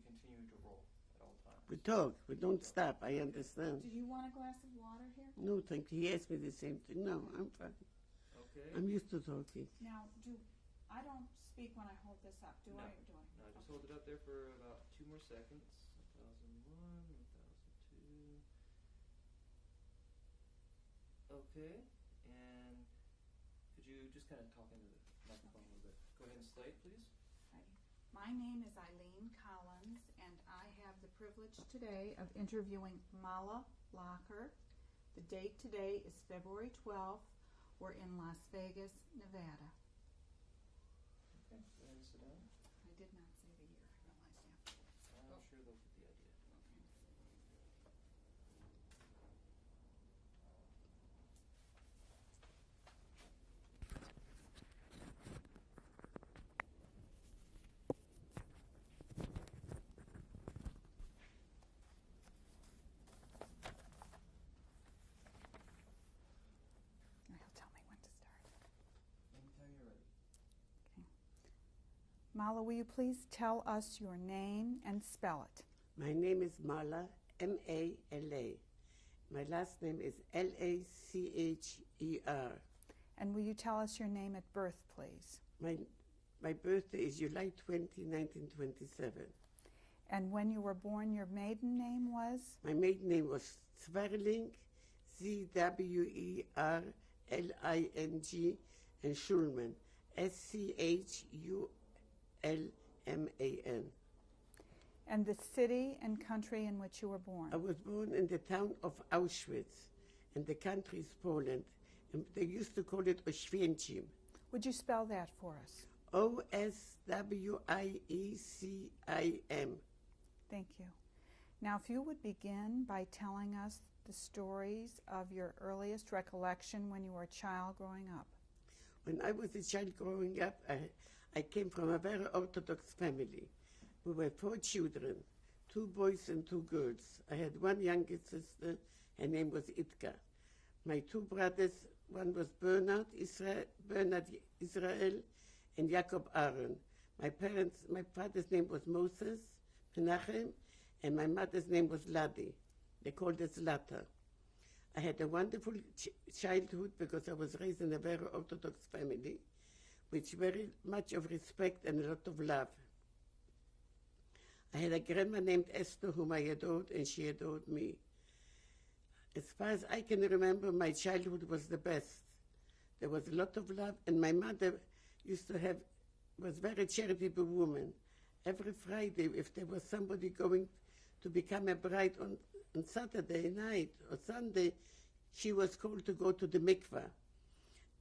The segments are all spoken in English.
continue to roll at all times. We talk. We don't stop. I understand. Do you want a glass of water here? No, thank you. He asked me the same thing. No, I'm fine. Okay. I'm used to talking. Now, I don't speak when I hold this up, do No. I? Or do I? No, just hold it up there for about 2 more seconds. 1001, 1002. Okay, and could you just kind of talk into the microphone a little bit? Go ahead and slate, please. Righty. My name is Eileen Collins, and I have the privilege today of interviewing Mala Lacher. The date today is February 12th. We're in Las Vegas, Nevada. Okay, go ahead and sit down. I did not say the year. I realized afterwards. I'm sure they'll get the idea. He'll tell me when to start. Anytime you're ready. Mala, will you please tell us your name and spell it? My name is Mala, M-A-L-A. My last name is L-A-C-H-E-R. And will you tell us your name at birth, please? My birthday is July 20, 1927. And when you were born, your maiden name was? My maiden name was Zwerling, Z-W-E-R-L-I-N-G, and Schulman, S-C-H-U-L-M-A-N. And the city and country in which you were born? I was born in the town of Auschwitz, and the country is Poland. And they used to call it Oświęcim. Would you spell that for us? O-S-W-I-E-C-I-M. Thank you. Now, if you would begin by telling us the stories of your earliest recollection when you were a child growing up. When I was a child growing up, I came from a very Orthodox family. We were 4 children, 2 boys and 2 girls. I had one younger sister, her name was Itka. My 2 brothers, one was Bernard Israel, and Jacob Aaron. My father's name was Moses, Menachem, and my mother's name was Ladi. They called us Lata. I had a wonderful childhood because I was raised in a very Orthodox family, with very much of respect and a lot of love. I had a grandma named Esther whom I adored, and she adored me. As far as I can remember, my childhood was the best. There was a lot of love, and my mother was a very charitable woman. Every Friday, if there was somebody going to become a bride on Saturday night or Sunday, she was called to go to the mikvah.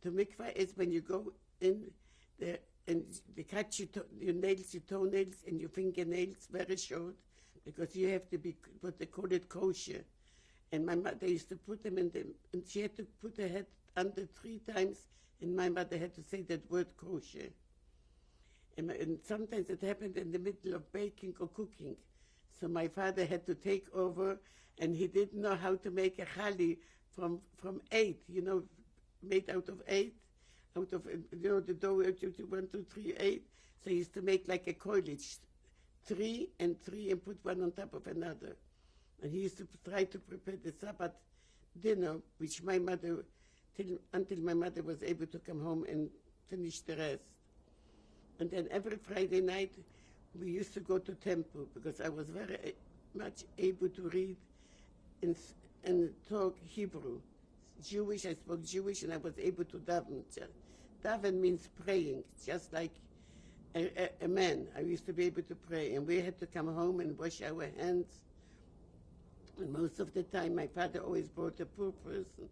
The mikvah is when you go in there and they cut your nails, your toenails, and your fingernails very short, because you have to be what they call it kosher. And my mother used to put them in and she had to put her head under 3 times, and my mother had to say that word kosher. And sometimes it happened in the middle of baking or cooking. So my father had to take over, and he didn't know how to make a chali from 8, made out of 8, out of, the dough, 1, 2, 3, 8. So he used to make like a coilage, 3 and 3, and put one on top of another. And he used to try to prepare the Sabbath dinner, which my mother, until my mother was able to come home and finish the rest. And then every Friday night, we used to go to temple, because I was very much able to read and talk Hebrew. Jewish, I spoke Jewish, and I was able to daven. Daven means praying, just like a man. I used to be able to pray, and we had to come home and wash our hands. And most of the time, my father always brought a poor person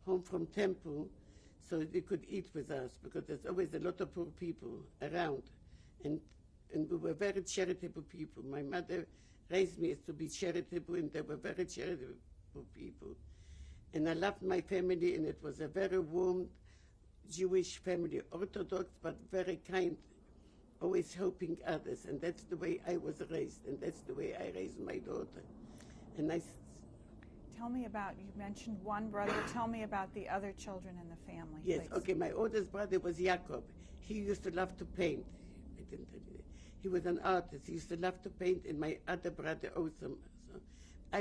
home from temple so they could eat with us, because there's always a lot of poor people around. And we were very charitable people. My mother raised me to be charitable, and they were very charitable people. And I loved my family, and it was a very warm Jewish family, Orthodox, but very kind, always helping others. And that's the way I was raised, and that's the way I raised my daughter. And Tell me about, you mentioned one brother. Tell me about the other children in the family, yes, please. okay, my oldest brother was Jacob. He used to love to paint. I didn't tell you that. He was an artist. He used to love to paint, and my other brother also. So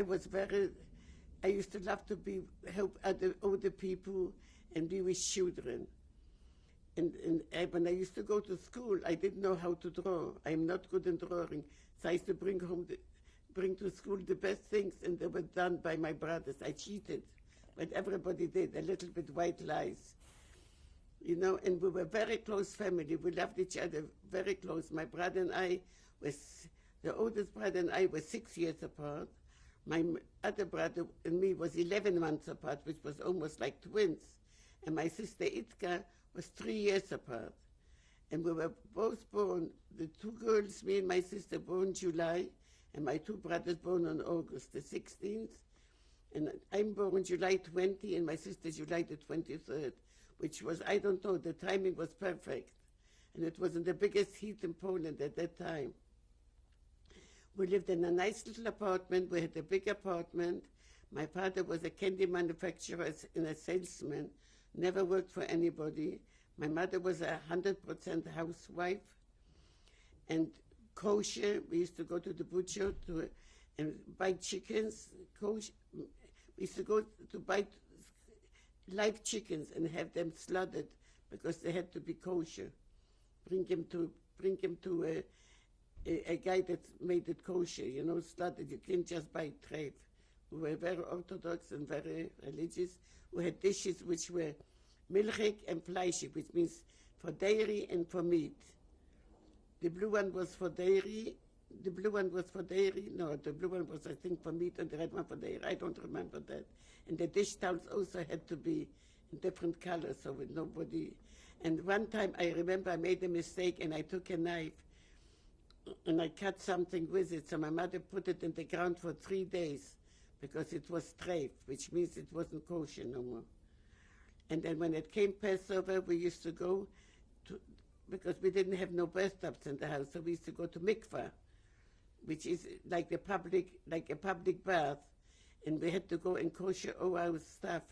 I used to love to help older people and be with children. And when I used to go to school, I didn't know how to draw. I'm not good in drawing. So I used to bring to school the best things, and they were done by my brothers. I cheated, but everybody did, a little bit white lies. You know, and we were a very close family. We loved each other very close. My brother and I the oldest brother and I were 6 years apart. My other brother and me was 11 months apart, which was almost like twins. And my sister Itka was 3 years apart. And we were both born, the two girls, me and my sister, born July, and my two brothers born on August the 16th. And I'm born July 20, and my sister July the 23rd, which was, I don't know, the timing was perfect. And it was in the biggest heat in Poland at that time. We lived in a nice little apartment. We had a big apartment. My father was a candy manufacturer and a salesman, never worked for anybody. My mother was 100% housewife and kosher. We used to go to the butcher and buy chickens. Kosher. We used to go to buy live chickens and have them slaughtered because they had to be kosher. Bring him to a guy that made it kosher, you know, slaughtered. You can't just buy treif. We were very orthodox and very religious. We had dishes which were milchig and fleischig, which means for dairy and for meat. The blue one was for dairy. The blue one was for dairy. No, the blue one was, I think, for meat, and the red one for dairy. I don't remember that. And the dish towels also had to be in different colors, so with nobody. And one time I remember I made a mistake, and I took a knife, and I cut something with it. So my mother put it in the ground for 3 days because it was treif, which means it wasn't kosher no more. And then when it came Passover, we used to go to, because we didn't have no bathtubs in the house, so we used to go to mikvah, which is like a public bath, and we had to go and kosher all our stuff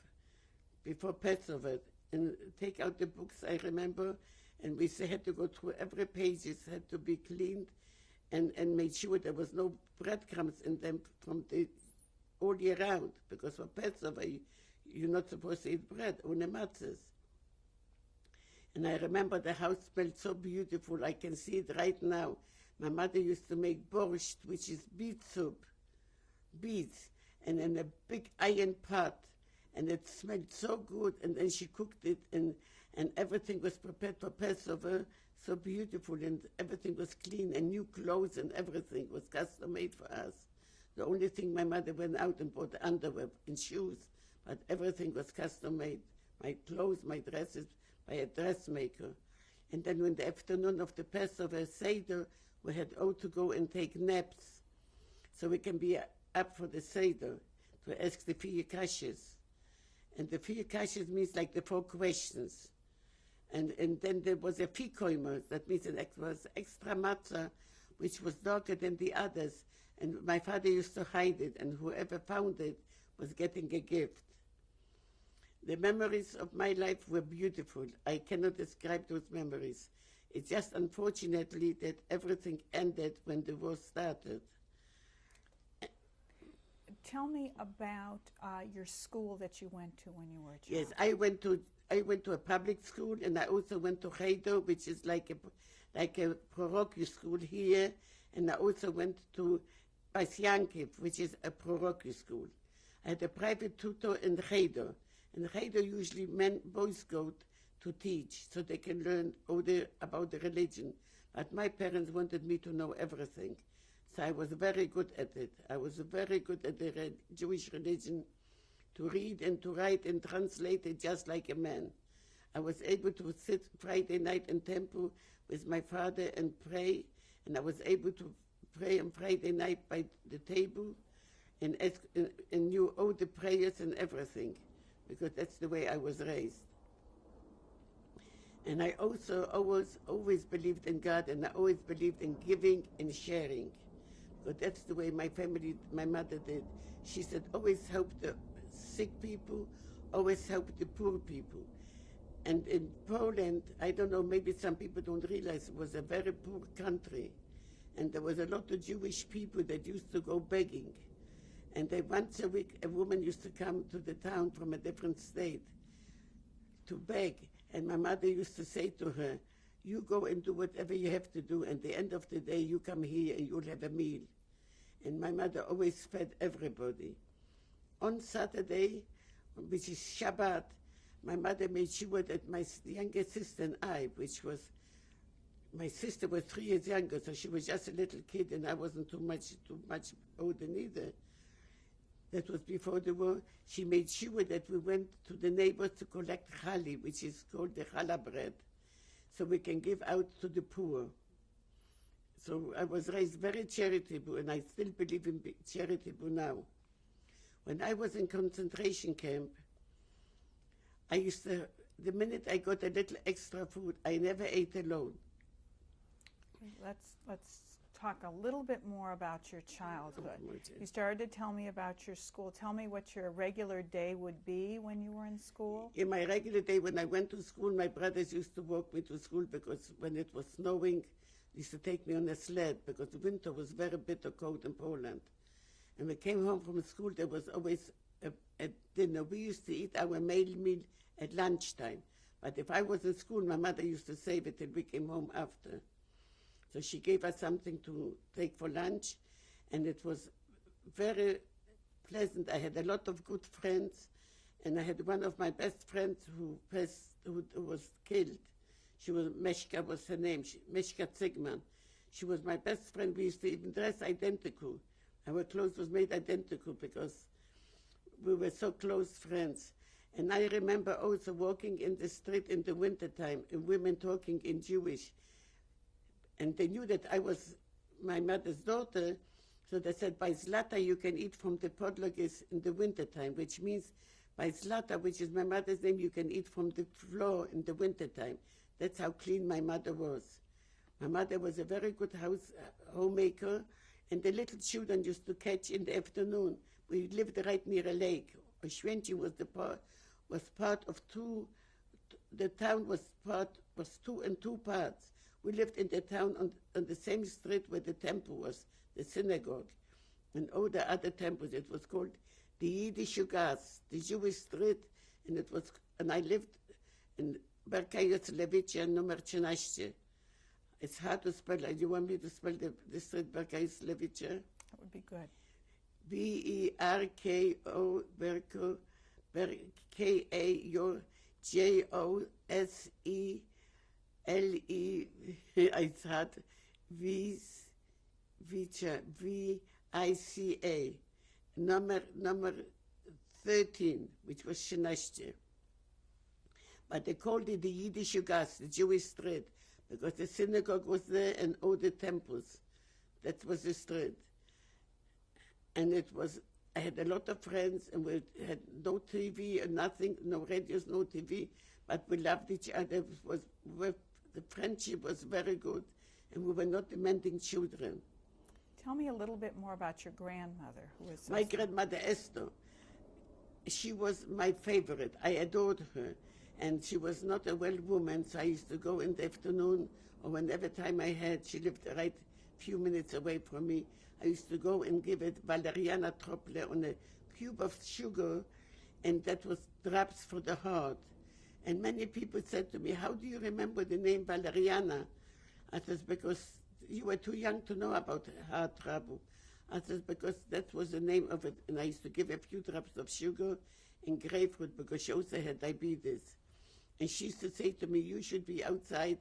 before Passover and take out the books, I remember, and we had to go through every page. It had to be cleaned and made sure there was no breadcrumbs in them from all year round, because for Passover, you're not supposed to eat bread, only matzahs. And I remember the house smelled so beautiful. I can see it right now. My mother used to make borscht, which is beet soup, beets, and in a big iron pot. And it smelled so good. And then she cooked it, and everything was prepared for Passover, so beautiful, and everything was clean, and new clothes and everything was custom made for us. The only thing, my mother went out and bought underwear and shoes, but everything was custom made. My clothes, my dresses, by a dressmaker. And then in the afternoon of the Passover Seder, we had all to go and take naps so we can be up for the Seder to ask the 4 kashas. And the 4 kashas means like the 4 questions. And then there was a fikoimer, that means it was extra matzah, which was darker than the others. And my father used to hide it, and whoever found it was getting a gift. The memories of my life were beautiful. I cannot describe those memories. It's just unfortunately that everything ended when the war started. Tell me about your school that you went to when you were a child. Yes, I went to a public school, and I also went to Cheder, which is like a parochial school here, and I also went to Basyankiv, which is a parochial school. I had a private tutor in Cheder. In Cheder, usually boys go to teach, so they can learn about the religion. But my parents wanted me to know everything. So I was very good at it. I was very good at the Jewish religion, to read and to write and translate it just like a man. I was able to sit Friday night in temple with my father and pray, and I was able to pray on Friday night by the table and knew all the prayers and everything, because that's the way I was raised. And I also always believed in God, and I always believed in giving and sharing. But that's the way my mother did. She said, always help the sick people, always help the poor people. And in Poland, I don't know, maybe some people don't realize, it was a very poor country. and there was a lot of Jewish people that used to go begging. And once a week, a woman used to come to the town from a different state to beg. And my mother used to say to her, you go and do whatever you have to do, and at the end of the day, you come here and you'll have a meal. And my mother always fed everybody. On Saturday, which is Shabbat, my mother made sure that my younger sister and I, my sister was 3 years younger, so she was just a little kid, and I wasn't too much older neither. That was before the war. She made sure that we went to the neighbors to collect chali, which is called the challah bread, so we can give out to the poor. So I was raised very charitable, and I still believe in being charitable now. When I was in concentration camp, the minute I got a little extra food, I never ate alone. Let's talk a little bit more about your childhood. You started to tell me about your school. Tell me what your regular day would be when you were in school. In my regular day, when I went to school, my brothers used to walk me to school because when it was snowing, they used to take me on a sled because the winter was very bitter cold in Poland. And we came home from school, there was always a dinner. We used to eat our meal at lunchtime. But if I was in school, my mother used to save it till we came home after. So she gave us something to take for lunch, and it was very pleasant. I had a lot of good friends, and I had one of my best friends who was killed. She was, Meshka was her name, Meshka Zigman. She was my best friend. We used to even dress identical. Our clothes was made identical because we were so close friends. And I remember also walking in the street in the wintertime and women talking in Jewish. And they knew that I was my mother's daughter, so they said, by Zlata you can eat from the podlogis in the wintertime, which means by Zlata, which is my mother's name, you can eat from the floor in the wintertime. That's how clean my mother was. My mother was a very good homemaker, and the little children used to catch in the afternoon. We lived right near a lake. Oświęcim was part of two. The town was 2 and 2 parts. We lived in the town on the same street where the temple was, the synagogue, and all the other temples. It was called the Yiddish Gas, the Jewish street, and I lived in Bergen-Belsen, number 13. It's hard to spell. Do you want me to spell the street Bergen-Belsen? That would be good. Berko, K-A-J-O-S-E. L-E, it's hard, V-I-C-A, number 13, which was Shenashte. But they called it the Yiddish Gas, the Jewish street, because the synagogue was there and all the temples. That was the street. And I had a lot of friends, and we had no TV and nothing, no radios, no TV, but we loved each other. The friendship was very good, and we were not demanding children. Tell me a little bit more about your grandmother, who was my grandmother Esther. She was my favorite. I adored her, and she was not a well woman, so I used to go in the afternoon, or whenever time I had. She lived right a few minutes away from me. I used to go and give it valeriana trople on a cube of sugar, and that was drops for the heart. And many people said to me, how do you remember the name Valeriana? I said, because you were too young to know about heart trouble. I said, because that was the name of it. And I used to give a few drops of sugar and grapefruit because she also had diabetes. And she used to say to me, you should be outside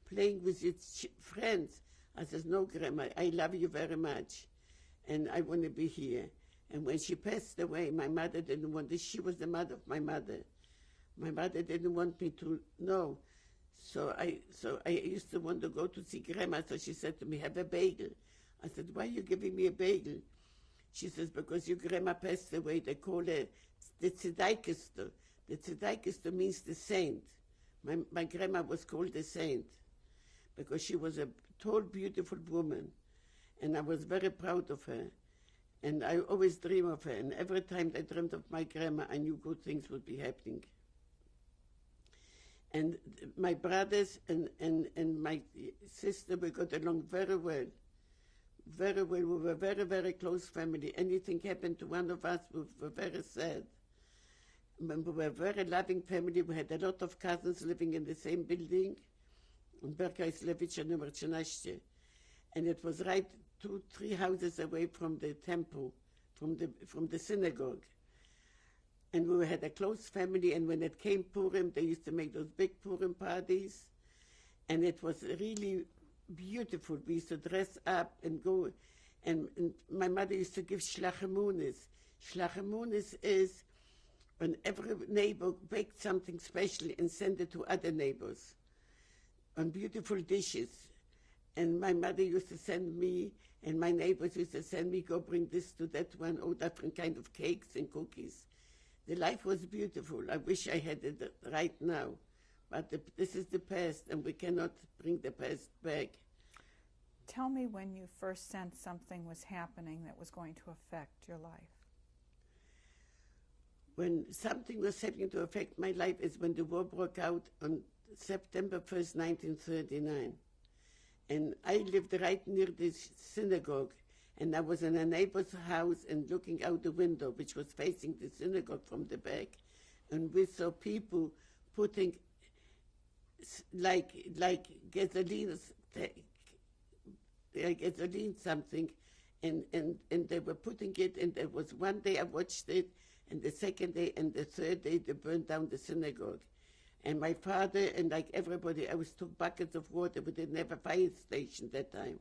playing with your friends. I said, no, Grandma, I love you very much. And I want to be here. And when she passed away, my mother didn't want this. She was the mother of my mother. My mother didn't want me to know. So I used to want to go to see Grandma. So she said to me, have a bagel. I said, why are you giving me a bagel? She says, because your Grandma passed away. They call her the Tzedaikister. The Tzedaikister means the saint. My Grandma was called the saint because she was a tall, beautiful woman. And I was very proud of her. And I always dream of her. And every time I dreamed of my Grandma, I knew good things would be happening. And my brothers and my sister, we got along very well. very well. We were a very, very close family. Anything happened to one of us, we were very sad. We were a very loving family. We had a lot of cousins living in the same building, in Bergen-Belsen, number 13. And it was right 2-3 houses away from the temple, from the synagogue. And we had a close family, and when it came Purim, they used to make those big Purim parties. And it was really beautiful. We used to dress up and go, and my mother used to give shlachemunis. Shlachemunis is when every neighbor baked something special and sent it to other neighbors on beautiful dishes. And my mother used to send me, and my neighbors used to send me, go bring this to that one, all different kind of cakes and cookies. The life was beautiful. I wish I had it right now. But this is the past, and we cannot bring the past back. Tell me when you first sensed something was happening that was going to affect your life. When something was happening to affect my life is when the war broke out on September 1st, 1939. And I lived right near this synagogue, and I was in a neighbor's house and looking out the window, which was facing the synagogue from the back. And we saw people putting like gasoline something, and they were putting it, and there was one day I watched it, and the second day and the third day they burned down the synagogue. And my father and like everybody else took buckets of water. We didn't have a fire station that time.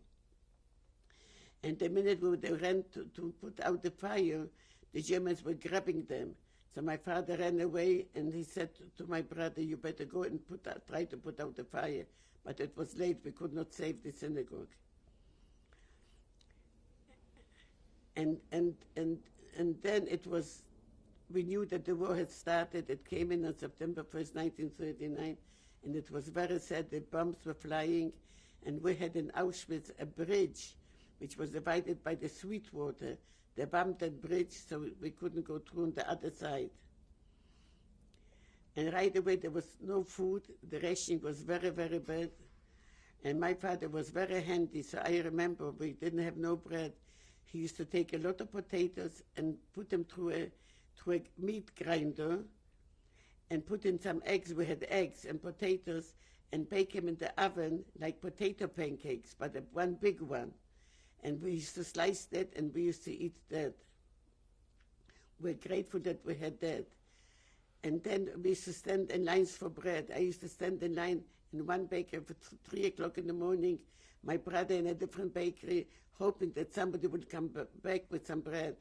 And the minute they ran to put out the fire, the Germans were grabbing them. So my father ran away, and he said to my brother, you better go and try to put out the fire. But it was late. We could not save the synagogue. And then it was, we knew that the war had started. It came in on September 1st, 1939, and it was very sad. The bombs were flying, and we had in Auschwitz a bridge which was divided by the Sweetwater. They bombed that bridge, so we couldn't go through on the other side. And right away there was no food. The rationing was very, very bad. And my father was very handy, so I remember we didn't have no bread. He used to take a lot of potatoes and put them through a meat grinder and put in some eggs. We had eggs and potatoes, and bake them in the oven like potato pancakes, but one big one. And we used to slice that, and we used to eat that. We're grateful that we had that. And then we used to stand in lines for bread. I used to stand in line in one bakery for 3 o'clock in the morning, my brother in a different bakery, hoping that somebody would come back with some bread.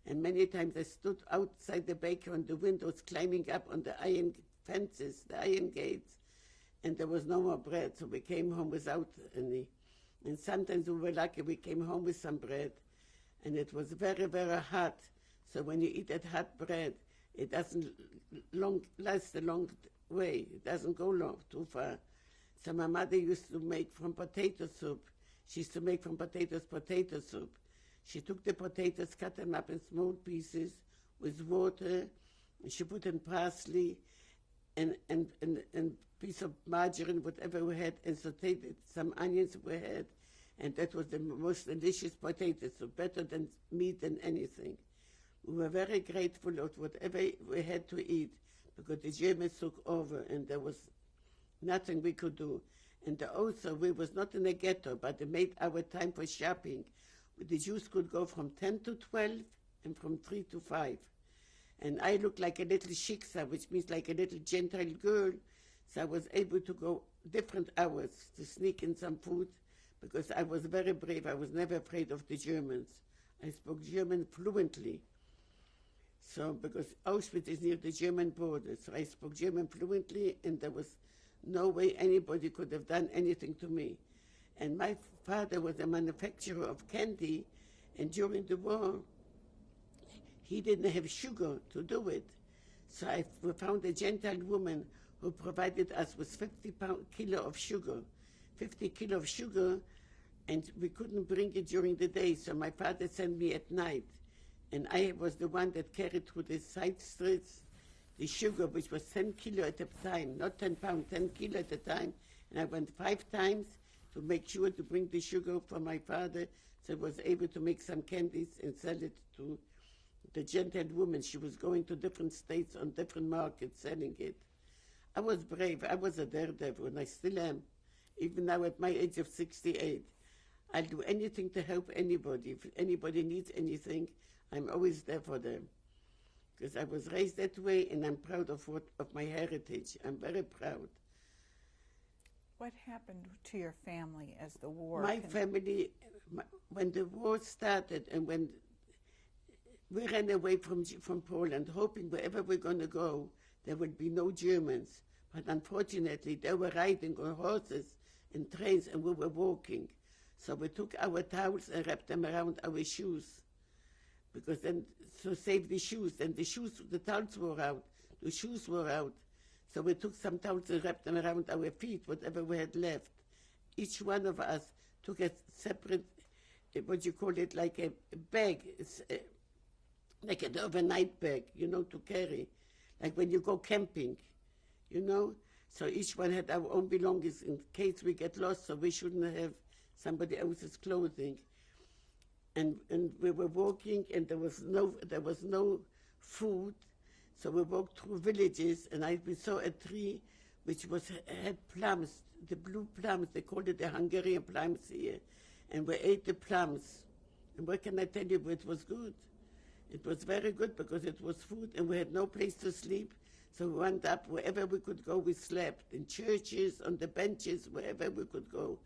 And many times I stood outside the bakery on the windows, climbing up on the iron fences, the iron gates, and there was no more bread, so we came home without any. And sometimes we were lucky, we came home with some bread, and it was very, very hot. So when you eat that hot bread, it doesn't last a long way. It doesn't go too far. So my mother used to make from potato soup. She used to make from potatoes potato soup. She took the potatoes, cut them up in small pieces with water, and she put in parsley and piece of margarine, whatever we had, and sauteed it, some onions we had, and that was the most delicious potato soup, better than meat than anything. We were very grateful of whatever we had to eat, because the Germans took over, and there was nothing we could do. And also, we was not in a ghetto, but they made our time for shopping. The Jews could go from 10 to 12 and from 3 to 5. And I looked like a little shiksa, which means like a little Gentile girl. So I was able to go different hours to sneak in some food, because I was very brave. I was never afraid of the Germans. I spoke German fluently. So, because Auschwitz is near the German border, so I spoke German fluently, and there was no way anybody could have done anything to me. And my father was a manufacturer of candy, and during the war, he didn't have sugar to do it. So we found a Gentile woman who provided us with 50 kilo of sugar. 50 kilo of sugar, and we couldn't bring it during the day, so my father sent me at night. And I was the one that carried through the side streets the sugar, which was 10 kilo at a time, not 10 pounds, 10 kilo at a time. And I went 5 times to make sure to bring the sugar for my father So I was able to make some candies and sell it to the gentlewoman. She was going to different states on different markets selling it. I was brave. I was a daredevil, and I still am. Even now at my age of 68, I'll do anything to help anybody. If anybody needs anything, I'm always there for them. Because I was raised that way, and I'm proud of my heritage. I'm very proud. What happened to your family as the war? My family, when the war started, and when we ran away from Poland, hoping wherever we're going to go, there would be no Germans. But unfortunately, they were riding on horses and trains, and we were walking. So we took our towels and wrapped them around our shoes, because then, to save the shoes. And the towels wore out, the shoes wore out. So we took some towels and wrapped them around our feet, whatever we had left. Each one of us took a separate, what you call it, like a bag, like an overnight bag, to carry, like when you go camping, So each one had our own belongings in case we get lost, so we shouldn't have somebody else's clothing. And we were walking, and there was no food, so we walked through villages, and we saw a tree which had plums, the blue plums. They called it the Hungarian plums here, and we ate the plums. And what can I tell you? It was good. It was very good because it was food, and we had no place to sleep. So we went up wherever we could go. We slept in churches, on the benches, wherever we could go,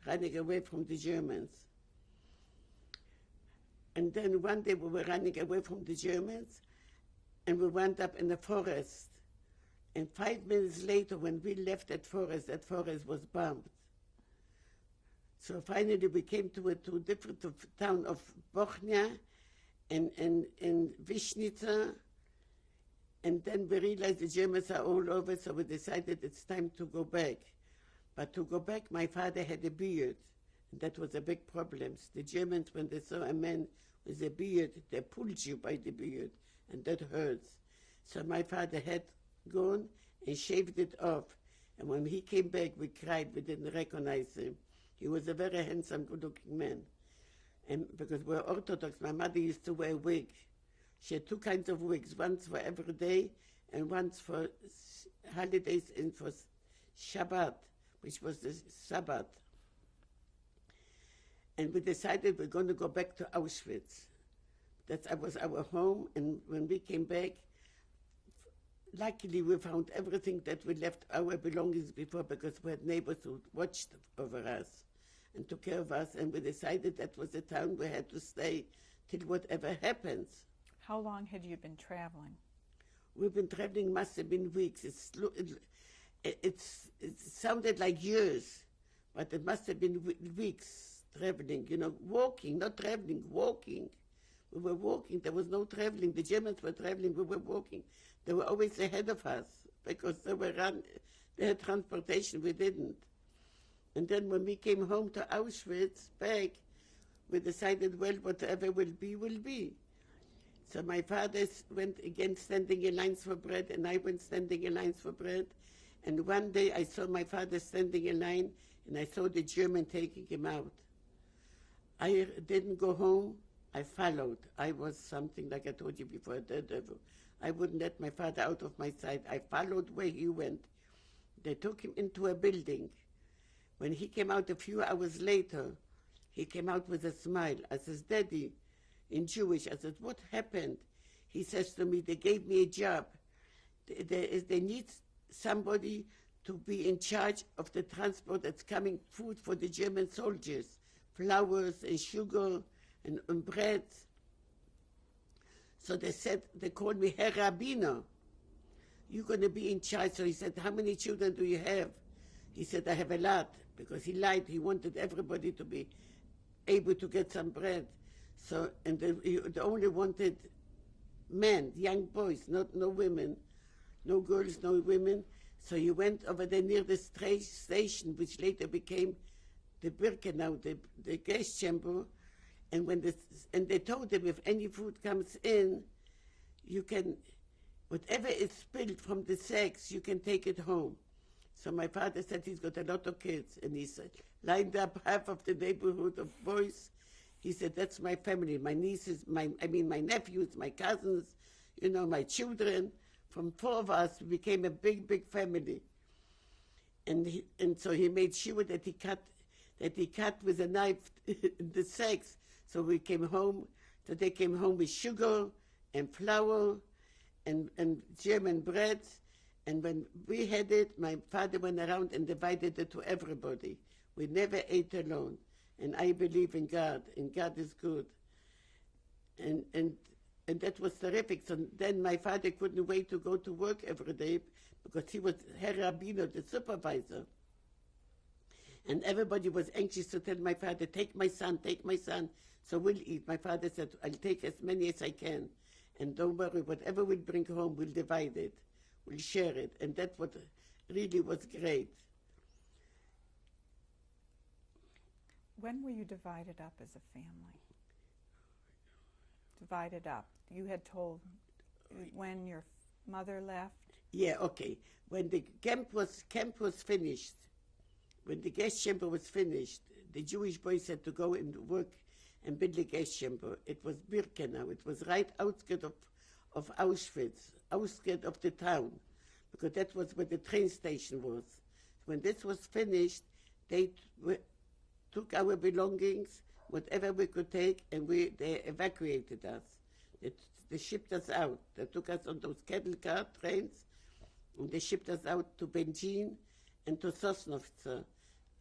running away from the Germans. And then one day we were running away from the Germans, and we wound up in the forest. And 5 minutes later, when we left that forest was bombed. So finally we came to different town of Bochnia and Višnitsa. And then we realized the Germans are all over, so we decided it's time to go back. But to go back, my father had a beard, and that was a big problem. The Germans, when they saw a man with a beard, they pulled you by the beard, and that hurts. So my father had gone and shaved it off. And when he came back, we cried. We didn't recognize him. He was a very handsome, good-looking man. And because we're Orthodox, my mother used to wear a wig. She had two kinds of wigs, once for every day and once for holidays and for Shabbat, which was the Sabbath. And we decided we're going to go back to Auschwitz. That was our home, and when we came back, luckily we found everything that we left our belongings before, because we had neighbors who watched over us and took care of us, and we decided that was the town we had to stay till whatever happens. How long had you been traveling? We've been traveling, must have been weeks. It sounded like years, but it must have been weeks traveling, walking, not traveling, walking. We were walking, there was no traveling. The Germans were traveling, we were walking. They were always ahead of us because they had transportation, we didn't. And then when we came home to Auschwitz, back, we decided, well, whatever will be, will be. So my father went again standing in lines for bread, and I went standing in lines for bread. And one day I saw my father standing in line, and I saw the German taking him out. I didn't go home. I followed. I was something, like I told you before, a daredevil. I wouldn't let my father out of my sight. I followed where he went. They took him into a building. When he came out a few hours later, he came out with a smile. I says, Daddy, in Jewish. I said, what happened? He says to me, they gave me a job. They need somebody to be in charge of the transport that's coming, food for the German soldiers, flowers and sugar and bread. So they called me Herr Rabbiner. You're going to be in charge. So he said, how many children do you have? He said, I have a lot, because he lied. He wanted everybody to be able to get some bread. So, and they only wanted men, young boys, no women, no girls, no women. So he went over there near the station, which later became the Birkenau, the gas chamber. And they told him, if any food comes in, you can, whatever is spilled from the sacks, you can take it home. So my father said he's got a lot of kids, and he said, lined up half of the neighborhood of boys He said, that's my family, my nieces, my nephews, my cousins, you know, my children. From 4 of us, we became a big, big family. And so he made sure that he cut with a knife the sacks. So we came home, so they came home with sugar and flour and German bread. And when we had it, my father went around and divided it to everybody. We never ate alone. And I believe in God, and God is good. And that was terrific. So then my father couldn't wait to go to work every day because he was Herr Rabbiner, the supervisor. And everybody was anxious to tell my father, take my son, so we'll eat. My father said, I'll take as many as I can. And don't worry, whatever we'll bring home, we'll divide it. We'll share it. And that's what really was great. When were you divided up as a family? Divided up. You had told when your mother left? Yeah, okay. When the camp was finished, when the gas chamber was finished, the Jewish boys had to go and work and build a gas chamber. It was Birkenau. It was right outskirts of Auschwitz, outskirts of the town, because that was where the train station was. When this was finished, they took our belongings, whatever we could take, and they evacuated us. They shipped us out. They took us on those cattle car trains, and they shipped us out to Benjin and to Sosnovtsa.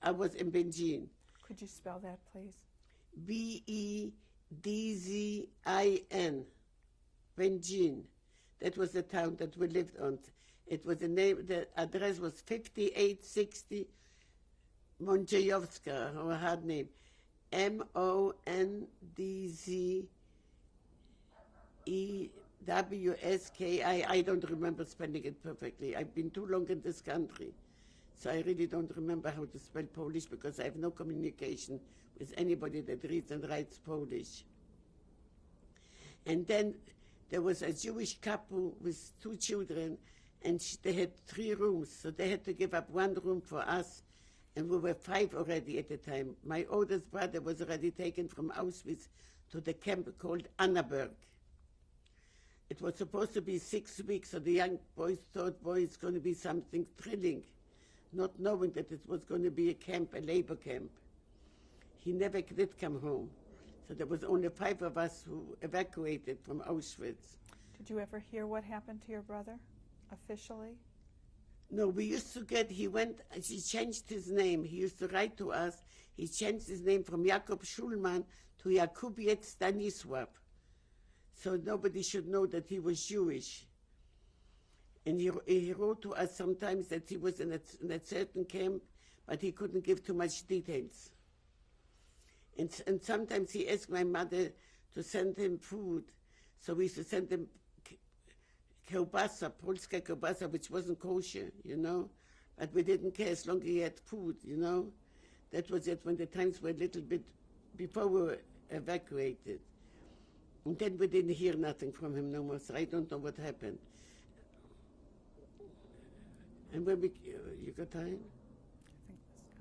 I was in Benjin. Could you spell that, please? Bedzin. Benjin. That was the town that we lived on. It was the address was 5860 Monjayovska, or a hard name. MondzeWski. I don't remember spelling it perfectly. I've been too long in this country, so I really don't remember how to spell Polish because I have no communication with anybody that reads and writes Polish. And then there was a Jewish couple with 2 children, and they had 3 rooms, so they had to give up 1 room for us, and we were 5 already at the time. My oldest brother was already taken from Auschwitz to the camp called Annaberg. It was supposed to be 6 weeks, so the young boys thought, boy, it's going to be something thrilling, not knowing that it was going to be a camp, a labor camp. He never did come home. So there was only 5 of us who evacuated from Auschwitz. Did you ever hear what happened to your brother, officially? No, we used to he changed his name. He used to write to us. He changed his name from Jakob Schulman to Jakubiec Stanisław. So nobody should know that he was Jewish. And he wrote to us sometimes that he was in a certain camp, but he couldn't give too much details. And sometimes he asked my mother to send him food. So we used to send him kielbasa, polska kielbasa, which wasn't kosher, you know. But we didn't care as long as he had food, you know. That was it when the times were a little bit before we were evacuated. And then we didn't hear nothing from him no more, so I don't know what happened. And when you got time? I think this.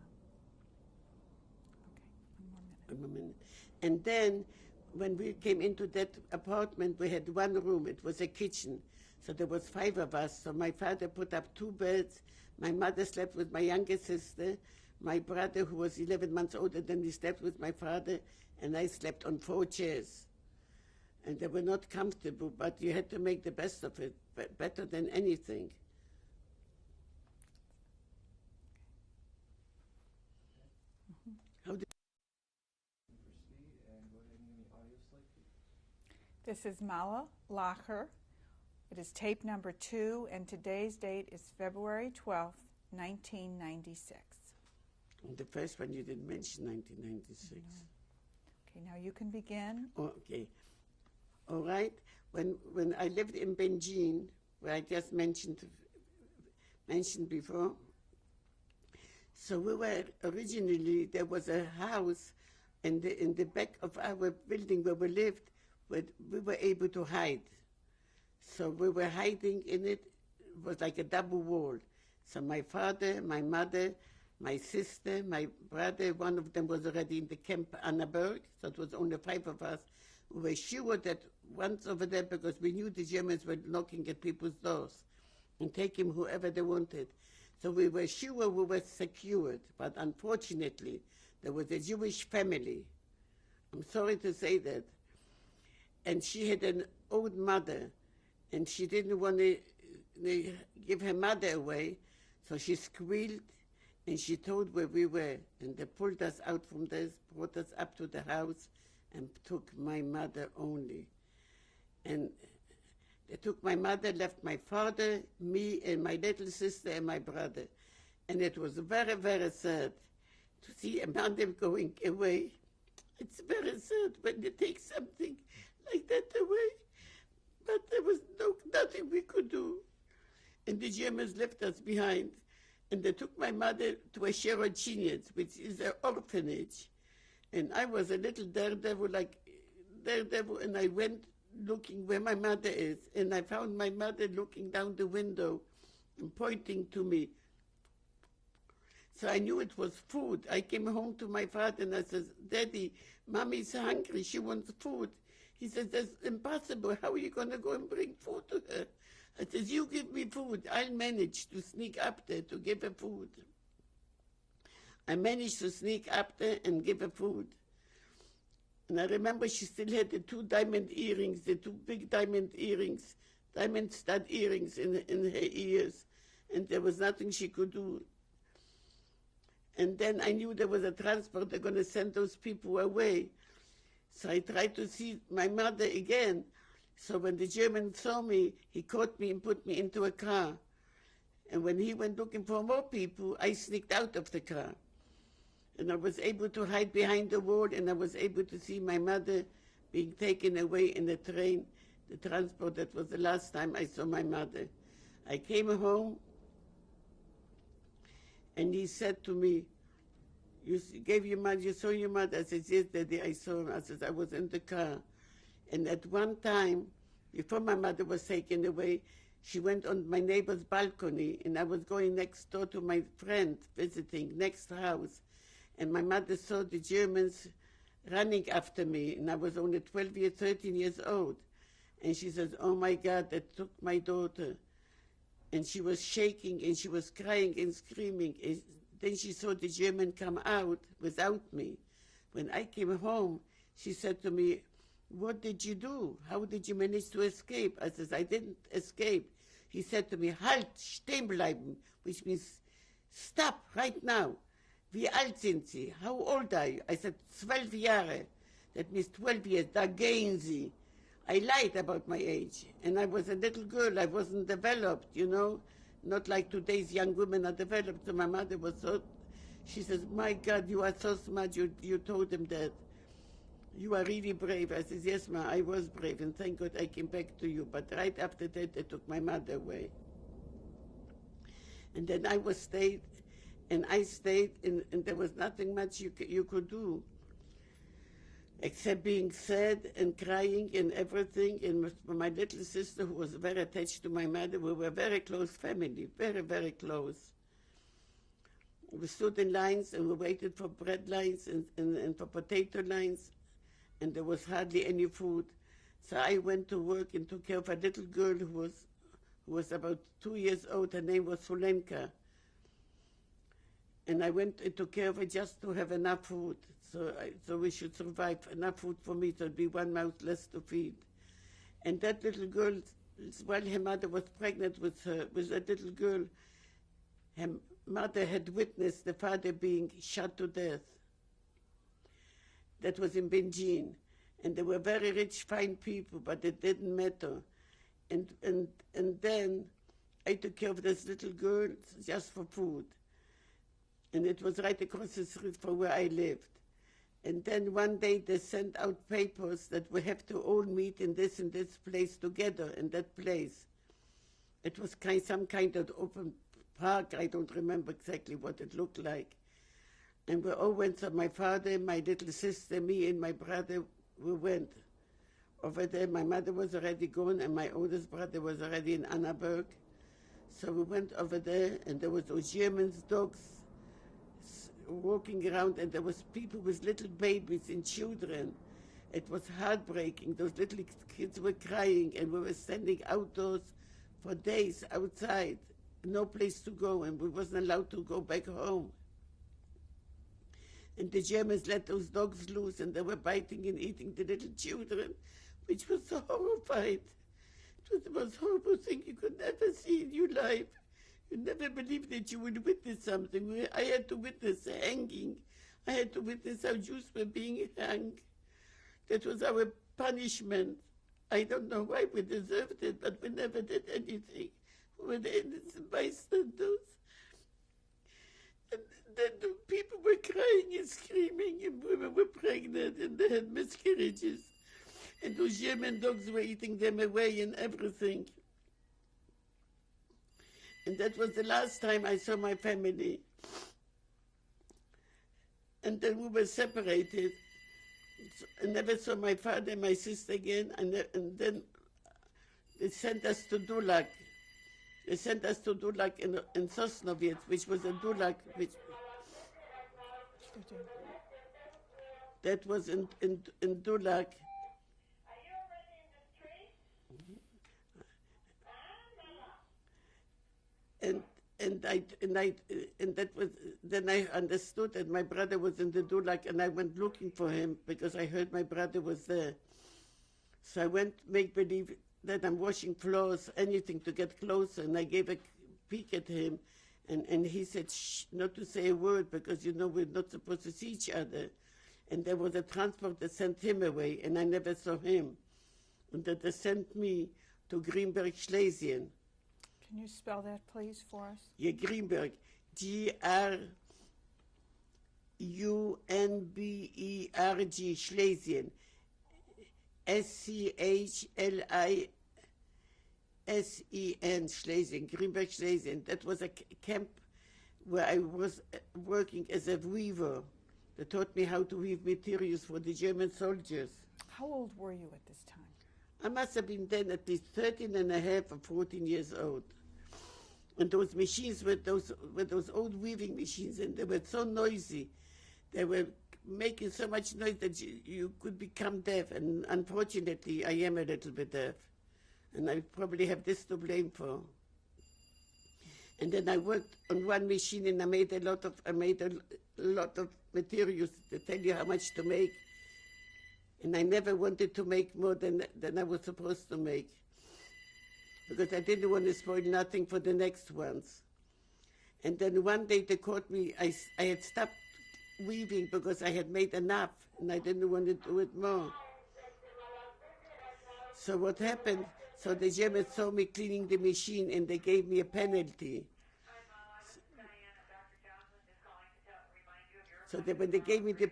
Okay, 1 more minute. And then when we came into that apartment, we had 1 room. It was a kitchen. So there was 5 of us. So my father put up 2 beds. My mother slept with my younger sister. My brother, who was 11 months older than me, slept with my father. And I slept on 4 chairs. And they were not comfortable, but you had to make the best of it, better than anything. How did This is Mala Lacher. It is tape number 2, and today's date is February 12th, 1996. The first one you didn't mention, 1996. Okay, now you can begin. Okay. All right. When I lived in Benjin, where I just mentioned before, so we were originally, there was a house in the back of our building where we lived, but we were able to hide. So we were hiding in it. It was like a double wall. So my father, my mother, my sister, my brother. One of them was already in the camp Annaberg, so it was only 5 of us. We were sure that once over there, because we knew the Germans were knocking at people's doors and taking whoever they wanted. So we were sure we were secured, but unfortunately, there was a Jewish family. I'm sorry to say that. And she had an old mother, and she didn't want to give her mother away, so she squealed, and she told where we were, and they pulled us out from there, brought us up to the house, and took my mother only. And they took my mother, left my father, me, and my little sister, and my brother. And it was very, very sad to see a mother going away. It's very sad when they take something like that away. But there was nothing we could do. And the Germans left us behind. And they took my mother to a Sherocinians, which is an orphanage. And I was a little daredevil, and I went looking where my mother is. And I found my mother looking down the window and pointing to me. So I knew it was food. I came home to my father and I said, Daddy, Mommy's hungry, she wants food. He says, that's impossible. How are you going to go and bring food to her? I said, you give me food. I'll manage to sneak up there to give her food. I managed to sneak up there and give her food. And I remember she still had the 2 diamond earrings, the 2 big diamond earrings, diamond stud earrings in her ears. And there was nothing she could do. And then I knew there was a transport, they're going to send those people away. So I tried to see my mother again. So when the German saw me, he caught me and put me into a car. And when he went looking for more people, I sneaked out of the car. And I was able to hide behind the wall, and I was able to see my mother being taken away in the train, the transport. That was the last time I saw my mother. I came home, and he said to me, you saw your mother? I said, yes, Daddy, I saw her. I said, I was in the car. And at one time, before my mother was taken away, she went on my neighbor's balcony, and I was going next door to my friend, visiting, next house. And my mother saw the Germans running after me, and I was only 13 years old. And she says, oh my God, they took my daughter. And she was shaking, and she was crying and screaming. And then she saw the German come out without me. When I came home, she said to me, what did you do? How did you manage to escape? I said, I didn't escape. He said to me, halt, stehen bleiben, which means stop right now. Wie alt sind Sie? How old are you? I said, 12 Jahre. That means 12 years. Da gehen Sie. I lied about my age. And I was a little girl. I wasn't developed, you know. Not like today's young women are developed. So my mother was so, she says, my God, you are so smart. You told him that. You are really brave. I said, yes, Ma, I was brave. And thank God I came back to you. But right after that, they took my mother away. And then I stayed, and there was nothing much you could do except being sad and crying and everything. And my little sister, who was very attached to my mother, we were a very close family, very, very close. We stood in lines and we waited for bread lines and for potato lines, and there was hardly any food. So I went to work and took care of a little girl who was about 2 years old. Her name was Sulenka. And I went and took care of her just to have enough food. So we should survive, enough food for me, so it'd be one mouth less to feed. And that little girl, while her mother was pregnant with that little girl, her mother had witnessed the father being shot to death. That was in Benjin. And they were very rich, fine people, but it didn't matter. And then I took care of this little girl just for food. And it was right across the street from where I lived. And then one day they sent out papers that we have to all meet in this and this place together, in that place. It was some kind of open park. I don't remember exactly what it looked like. And we all went, so my father, my little sister, me and my brother, we went over there. My mother was already gone, and my oldest brother was already in Annaberg. So we went over there, and there was those German dogs walking around, and there was people with little babies and children. It was heartbreaking. Those little kids were crying, and we were standing outdoors for days outside, no place to go, and we wasn't allowed to go back home. And the Germans let those dogs loose, and they were biting and eating the little children, which was so horrified. It was the most horrible thing you could never see in your life. You never believed that you would witness something. I had to witness hanging. I had to witness how Jews were being hung. That was our punishment. I don't know why we deserved it, but we never did anything. We were the innocent bystanders. And then the people were crying and screaming, and women were pregnant, and they had miscarriages. And those German dogs were eating them away and everything. And that was the last time I saw my family. And then we were separated. So I never saw my father and my sister again. And then they sent us to Dulag. They sent us to Dulag in Sosnowiec, which was a Dulag, which that was in Dulag. And that was, then I understood that my brother was in the Dulag, and I went looking for him because I heard my brother was there. So I went make believe that I'm washing floors, anything to get closer, and I gave a peek at him, and he said, shh, not to say a word because, you know, we're not supposed to see each other. And there was a transport that sent him away, and I never saw him. And that they sent me to Greenberg, Schlesien. Can you spell that, please, for us? Yeah, Greenberg, Grunberg, Schlesien, Schlesien, Schlesien, Greenberg, Schlesien. That was a camp where I was working as a weaver. They taught me how to weave materials for the German soldiers. How old were you at this time? I must have been then at least 13 and a half or 14 years old. And those machines were those old weaving machines, and they were so noisy. They were making so much noise that you could become deaf. And unfortunately, I am a little bit deaf. And I probably have this to blame for. And then I worked on one machine, and I made a lot of materials to tell you how much to make. And I never wanted to make more than I was supposed to make, because I didn't want to spoil nothing for the next ones. And then one day they caught me. I had stopped weaving because I had made enough, and I didn't want to do it more. So what happened? So the Germans saw me cleaning the machine, and they gave me a penalty. So when they gave me the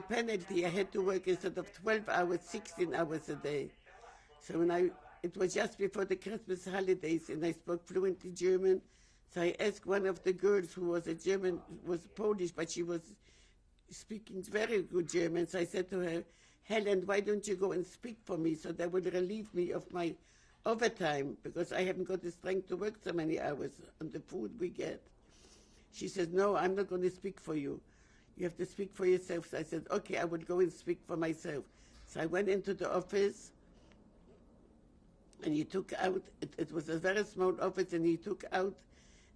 penalty, I had to work instead of 12 hours, 16 hours a day. So it was just before the Christmas holidays, and I spoke fluently German. So I asked one of the girls who was a German, was Polish, but she was speaking very good German. So I said to her, Helen, why don't you go and speak for me so that will relieve me of my overtime, because I haven't got the strength to work so many hours on the food we get. She said, no, I'm not going to speak for you. You have to speak for yourself. So I said, okay, I will go and speak for myself. So I went into the office, and he took out, it was a very small office, and he took out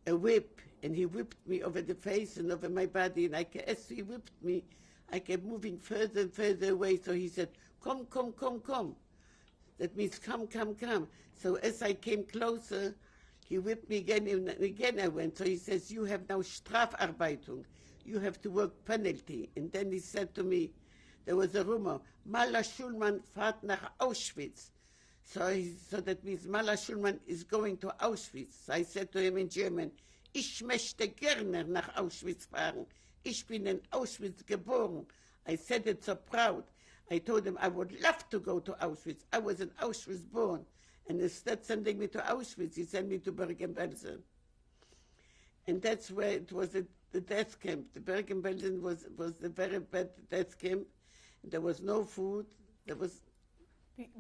a whip, and he whipped me over the face and over my body. And as he whipped me, I kept moving further and further away. So he said, come, come, come, come. That means come, come, come. So as I came closer, he whipped me again, and again I went. So he says, you have now Strafarbeitung. You have to work penalty. And then he said to me, there was a rumor, Mala Schulman fährt nach Auschwitz. So that means Mala Schulman is going to Auschwitz. So I said to him in German, ich möchte gerne nach Auschwitz fahren. Ich bin in Auschwitz geboren. I said it so proud. I told him I would love to go to Auschwitz. I was in Auschwitz born. And instead of sending me to Auschwitz, he sent me to Bergen-Belsen. And that's where it was the death camp. The Bergen-Belsen was a very bad death camp. There was no food.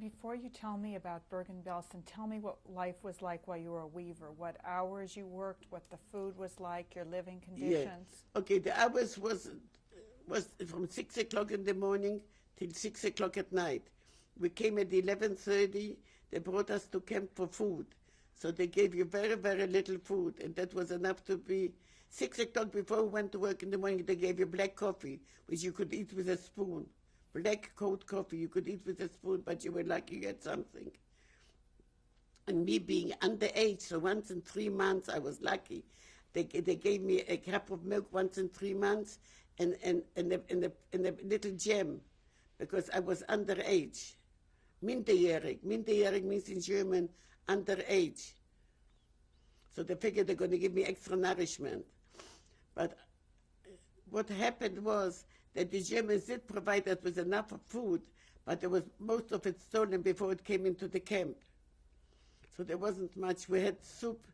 Before you tell me about Bergen-Belsen, tell me what life was like while you were a weaver, what hours you worked, what the food was like, your living conditions. Yeah. Okay, the hours was from 6 o'clock in the morning till 6 o'clock at night. We came at 11:30. They brought us to camp for food. So they gave you very, very little food, and that was enough to be 6 o'clock before we went to work in the morning. They gave you black coffee, which you could eat with a spoon. Black cold coffee you could eat with a spoon, but you were lucky you had something. And me being underage, so once in 3 months I was lucky. They gave me a cup of milk once in 3 months and a little jam, because I was underage. Minderjährig. Minderjährig means in German underage. So they figured they're going to give me extra nourishment. But what happened was that the Germans did provide us with enough of food, but there was most of it stolen before it came into the camp. So there wasn't much. We had soup,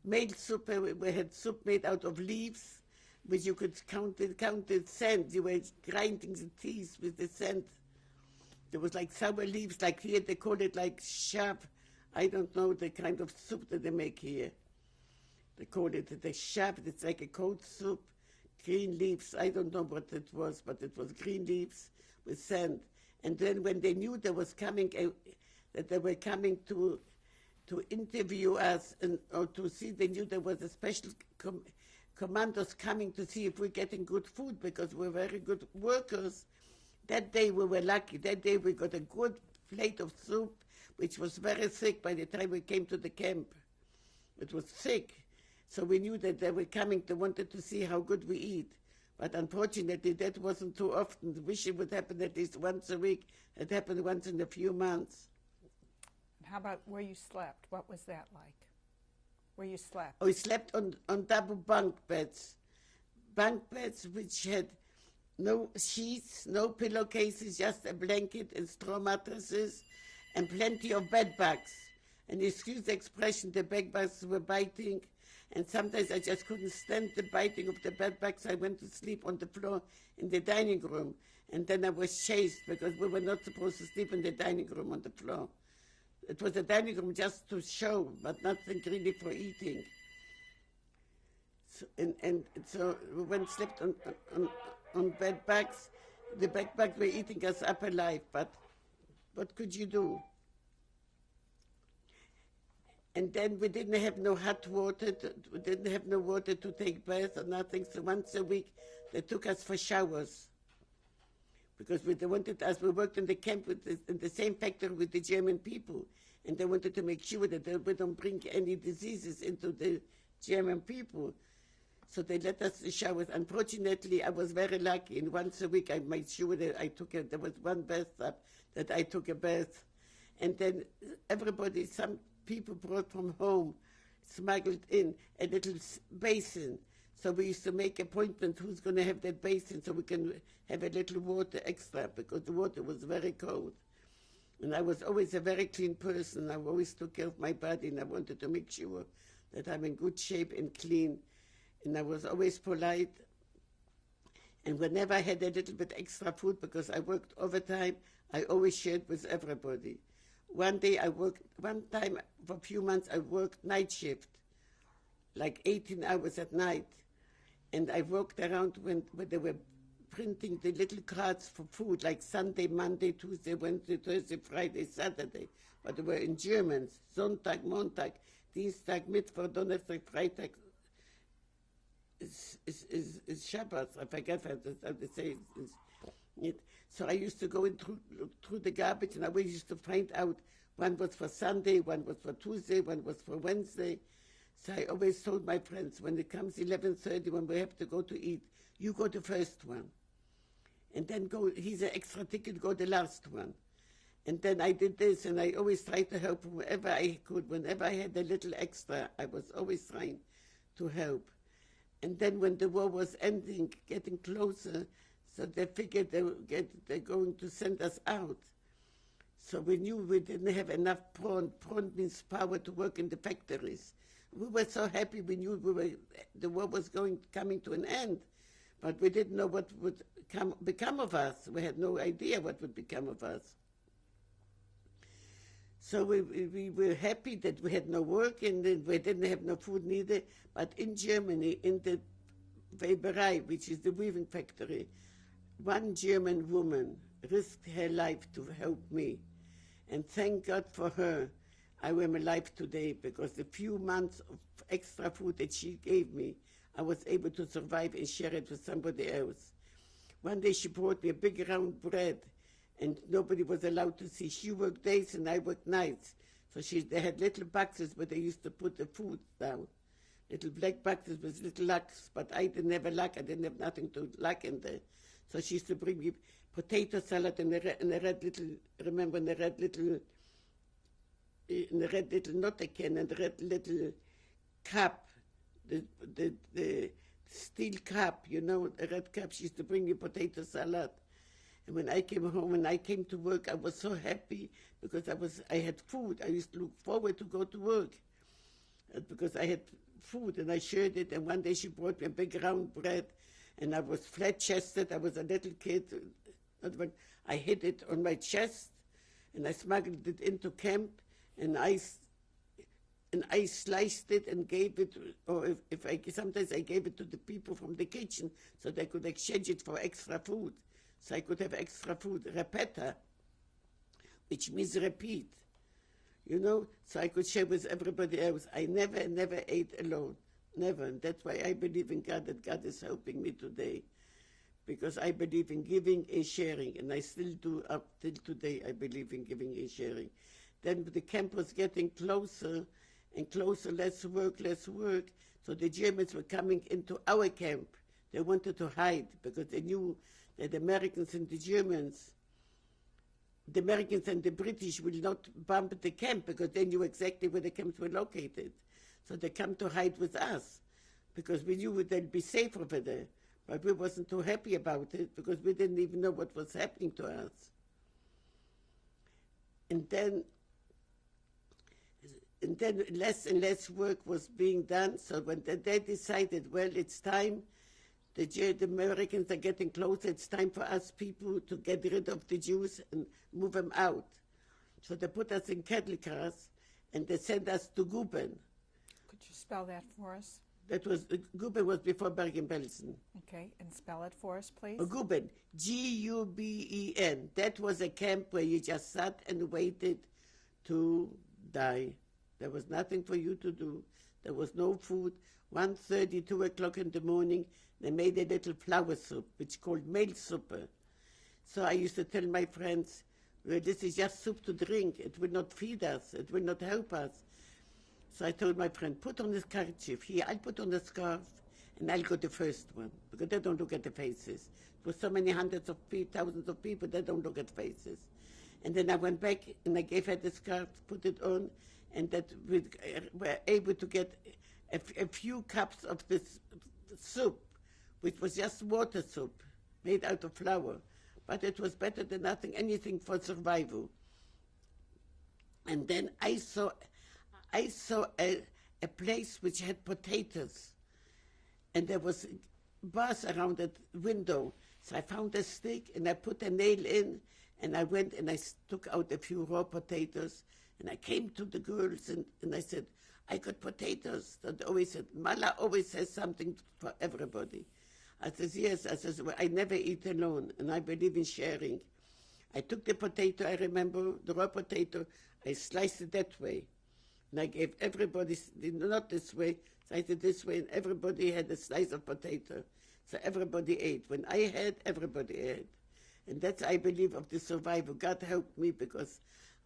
made soup. We had soup made out of leaves, which you could count the sand. You were grinding the teeth with the sand. There was like sour leaves, like here they call it like shab. I don't know the kind of soup that they make here. They call it the shab. It's like a cold soup, green leaves. I don't know what it was, but it was green leaves with sand. And then when they knew there was coming, that they were coming to interview us or to see, they knew there was a special commandos coming to see if we're getting good food, because we're very good workers. That day we were lucky. That day we got a good plate of soup, which was very thick by the time we came to the camp. It was thick. So we knew that they were coming. They wanted to see how good we eat. But unfortunately, that wasn't too often. I wish it would happen at least once a week. It happened once in a few months. How about where you slept? What was that like? Where you slept? Oh, we slept on double bunk beds. Bunk beds which had no sheets, no pillowcases, just a blanket and straw mattresses, and plenty of bed bugs. And excuse the expression, the bed bugs were biting, and sometimes I just couldn't stand the biting of the bed bugs. I went to sleep on the floor in the dining room, and then I was chased because we were not supposed to sleep in the dining room on the floor. It was a dining room just to show, but nothing really for eating. So, and so we went slept on bed bugs. The bed bugs were eating us up alive, but what could you do? And then we didn't have no hot water. We didn't have no water to take baths or nothing. So once a week, they took us for showers. Because they wanted us, we worked in the camp in the same factory with the German people. And they wanted to make sure that we don't bring any diseases into the German people. So they let us showers. Unfortunately, I was very lucky. And once a week, I made sure that there was one bathtub that I took a bath. And then everybody, some people brought from home, smuggled in a little basin. So we used to make appointments who's going to have that basin so we can have a little water extra, because the water was very cold. And I was always a very clean person. I always took care of my body, and I wanted to make sure that I'm in good shape and clean. And I was always polite. And whenever I had a little bit extra food, because I worked overtime, I always shared with everybody. One time for a few months, I worked night shift, like 18 hours at night. And I walked around when they were printing the little cards for food, like Sunday, Monday, Tuesday, Wednesday, Thursday, Friday, Saturday. But they were in German. Sonntag, Montag, Dienstag, Mittwoch, Donnerstag, Freitag is Shabbat. I forget how to say it. So I used to go in through the garbage, and I always used to find out one was for Sunday, one was for Tuesday, one was for Wednesday. So I always told my friends, when it comes 11:30, when we have to go to eat, you go the first one. And then he's an extra ticket, go the last one. And then I did this, and I always tried to help wherever I could. Whenever I had a little extra, I was always trying to help. And then when the war was ending, getting closer, so they figured they're going to send us out. So we knew we didn't have enough prawn. Prawn means power to work in the factories. We were so happy. We knew the war was coming to an end, but we didn't know what would become of us. We had no idea what would become of us. So we were happy that we had no work and then we didn't have no food neither. But in Germany, in the Weberei, which is the weaving factory, one German woman risked her life to help me. And thank God for her, I am alive today, because the few months of extra food that she gave me, I was able to survive and share it with somebody else. One day she brought me a big round bread, and nobody was allowed to see. She worked days and I worked nights. So they had little boxes where they used to put the food down. Little black boxes with little lucks, but I didn't have a luck. I didn't have nothing to luck in there. So she used to bring me potato salad and a red little, remember, in the red little, not a can, and the red little cup, the steel cup, you know, the red cup. She used to bring me potato salad. And when I came home and I came to work, I was so happy because I had food. I used to look forward to go to work because I had food and I shared it. And one day she brought me a big round bread and I was flat-chested. I was a little kid. I hid it on my chest and I smuggled it into camp and I sliced it and gave it, or sometimes I gave it to the people from the kitchen so they could exchange it for extra food. So I could have extra food, repeta, which means repeat, you know, so I could share with everybody else. I never ate alone, never. And that's why I believe in God, that God is helping me today, because I believe in giving and sharing, and I still do up till today. I believe in giving and sharing. Then the camp was getting closer and closer, less work. So the Germans were coming into our camp. They wanted to hide because they knew that the Americans and the Germans, the Americans and the British will not bomb the camp because they knew exactly where the camps were located. So they come to hide with us because we knew they'd be safe over there. But we wasn't too happy about it because we didn't even know what was happening to us. And then less and less work was being done. So when they decided, well, it's time, the Americans are getting closer, it's time for us people to get rid of the Jews and move them out. So they put us in cattle cars and they sent us to Guben. Could you spell that for us? That was, Guben was before Bergen-Belsen. Okay, and spell it for us, please. Guben, G-U-B-E-N. That was a camp where you just sat and waited to die. There was nothing for you to do. There was no food. 1:30, 2 o'clock in the morning, they made a little flour soup, which called Mehlsuppe. So I used to tell my friends, well, this is just soup to drink. It will not feed us. It will not help us. So I told my friend, put on this kerchief. Here, I'll put on the scarf, and I'll go the first one, because they don't look at the faces. For so many hundreds of people, thousands of people, they don't look at faces. And then I went back, and I gave her the scarf, put it on, and that we were able to get a few cups of this soup, which was just water soup made out of flour. But it was better than nothing, anything for survival. And then I saw a place which had potatoes, and there was bars around the window. So I found a stick, and I put a nail in, and I went and I took out a few raw potatoes, and I came to the girls, and I said, I got potatoes. And they always said, Mala always says something for everybody. I says, yes. I says, well, I never eat alone, and I believe in sharing. I took the potato, I remember, the raw potato, I sliced it that way. And I gave everybody, not this way, so I did this way, and everybody had a slice of potato. So everybody ate. When I had, everybody ate. And that's, I believe, of the survival. God helped me because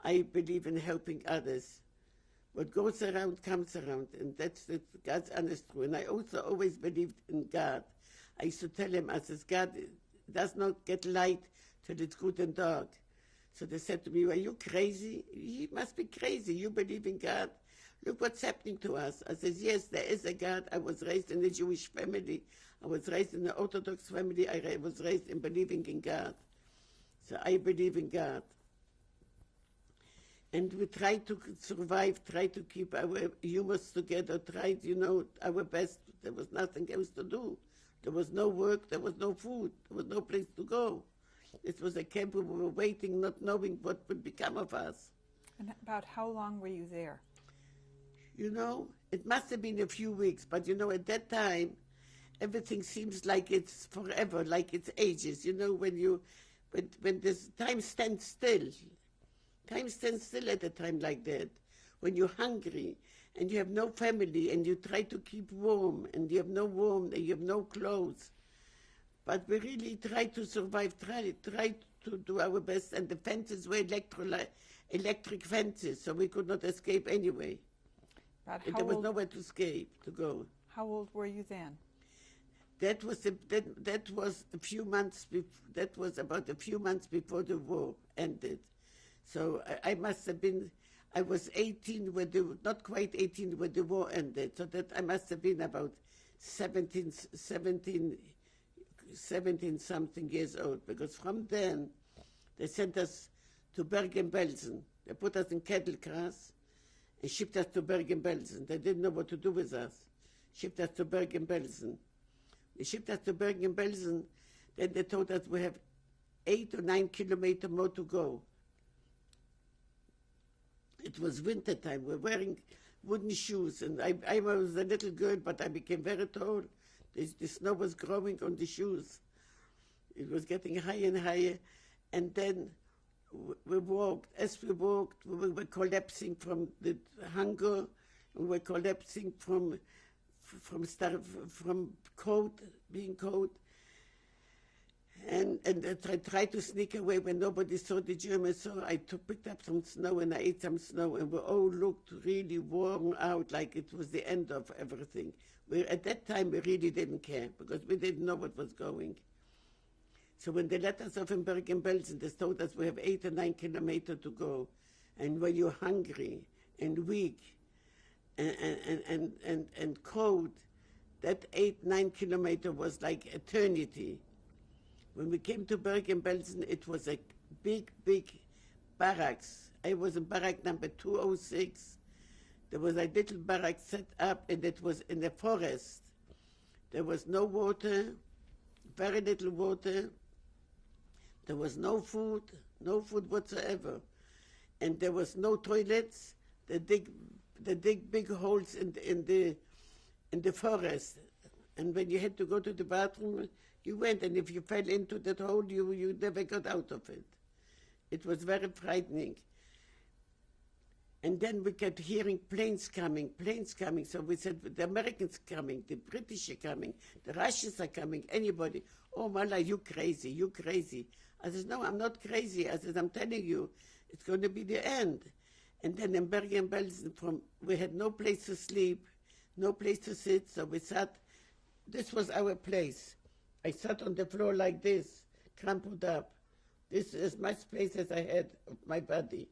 I believe in helping others. What goes around comes around, and that's God's honest truth. And I also always believed in God. I used to tell him, I says, God does not get light till it's good and dark. So they said to me, are you crazy? You must be crazy. You believe in God? Look what's happening to us. I says, yes, there is a God. I was raised in a Jewish family. I was raised in an Orthodox family. I was raised in believing in God. So I believe in God. And we tried to survive, tried to keep our humors together, tried, our best. There was nothing else to do. There was no work, there was no food, there was no place to go. It was a camp where we were waiting, not knowing what would become of us. And about how long were you there? You know, it must have been a few weeks, but you know, at that time, everything seems like it's forever, like it's ages. You know, when this time stands still. Time stands still at a time like that. When you're hungry and you have no family and you try to keep warm and you have no warmth and you have no clothes. But we really tried to survive, tried to do our best, and the fences were electric fences, so we could not escape anyway. There was nowhere to escape, to go. How old were you then? That was a few months. That was about a few months before the war ended. So I must have been. I was 18 not quite 18 when the war ended. So that I must have been about 17 something years old. Because from then, they sent us to Bergen-Belsen. They put us in cattle cars and shipped us to Bergen-Belsen. They didn't know what to do with us. Shipped us to Bergen-Belsen. They shipped us to Bergen-Belsen. Then they told us we have 8 or 9 kilometers more to go. It was winter time. We're wearing wooden shoes. And I was a little girl, but I became very tall. The snow was growing on the shoes. It was getting higher and higher. And then we walked. As we walked, we were collapsing from the hunger. We were collapsing from cold, being cold. And I tried to sneak away when nobody saw the Germans. So I picked up some snow and I ate some snow. And we all looked really worn out, like it was the end of everything. At that time, we really didn't care because we didn't know what was going. So when they let us off in Bergen-Belsen, they told us we have 8 or 9 kilometers to go. And when you're hungry and weak and cold, that 8-9 kilometers was like eternity. When we came to Bergen-Belsen, it was a big barracks. I was in barrack number 206. There was a little barrack set up, and it was in the forest. There was no water, very little water. There was no food whatsoever. And there was no toilets. They dig big holes in the forest. And when you had to go to the bathroom, you went, and if you fell into that hole, you never got out of it. It was very frightening. And then we kept hearing planes coming. So we said, the Americans are coming, the British are coming, the Russians are coming, anybody. Oh, Mala, you crazy. I said, no, I'm not crazy. I said, I'm telling you, it's going to be the end. And then in Bergen-Belsen, we had no place to sleep, no place to sit, so we sat. This was our place. I sat on the floor like this, crumpled up. This is as much space as I had of my body.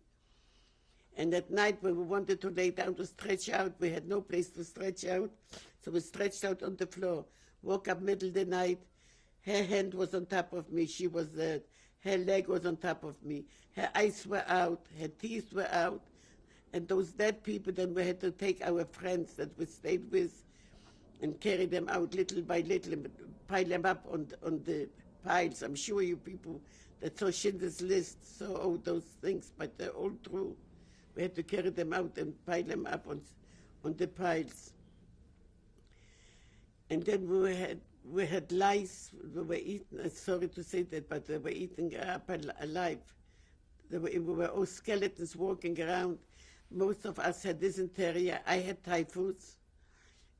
And at night, when we wanted to lay down to stretch out, we had no place to stretch out, so we stretched out on the floor. Woke up middle of the night. Her hand was on top of me. She was dead. Her leg was on top of me. Her eyes were out. Her teeth were out. And those dead people, then we had to take our friends that we stayed with and carry them out little by little and pile them up on the piles. I'm sure you people that saw Schindler's List saw all those things, but they're all true. We had to carry them out and pile them up on the piles. And then we had lice. We were eaten. Sorry to say that, but they were eating up alive. We were all skeletons walking around. Most of us had dysentery. I had typhus.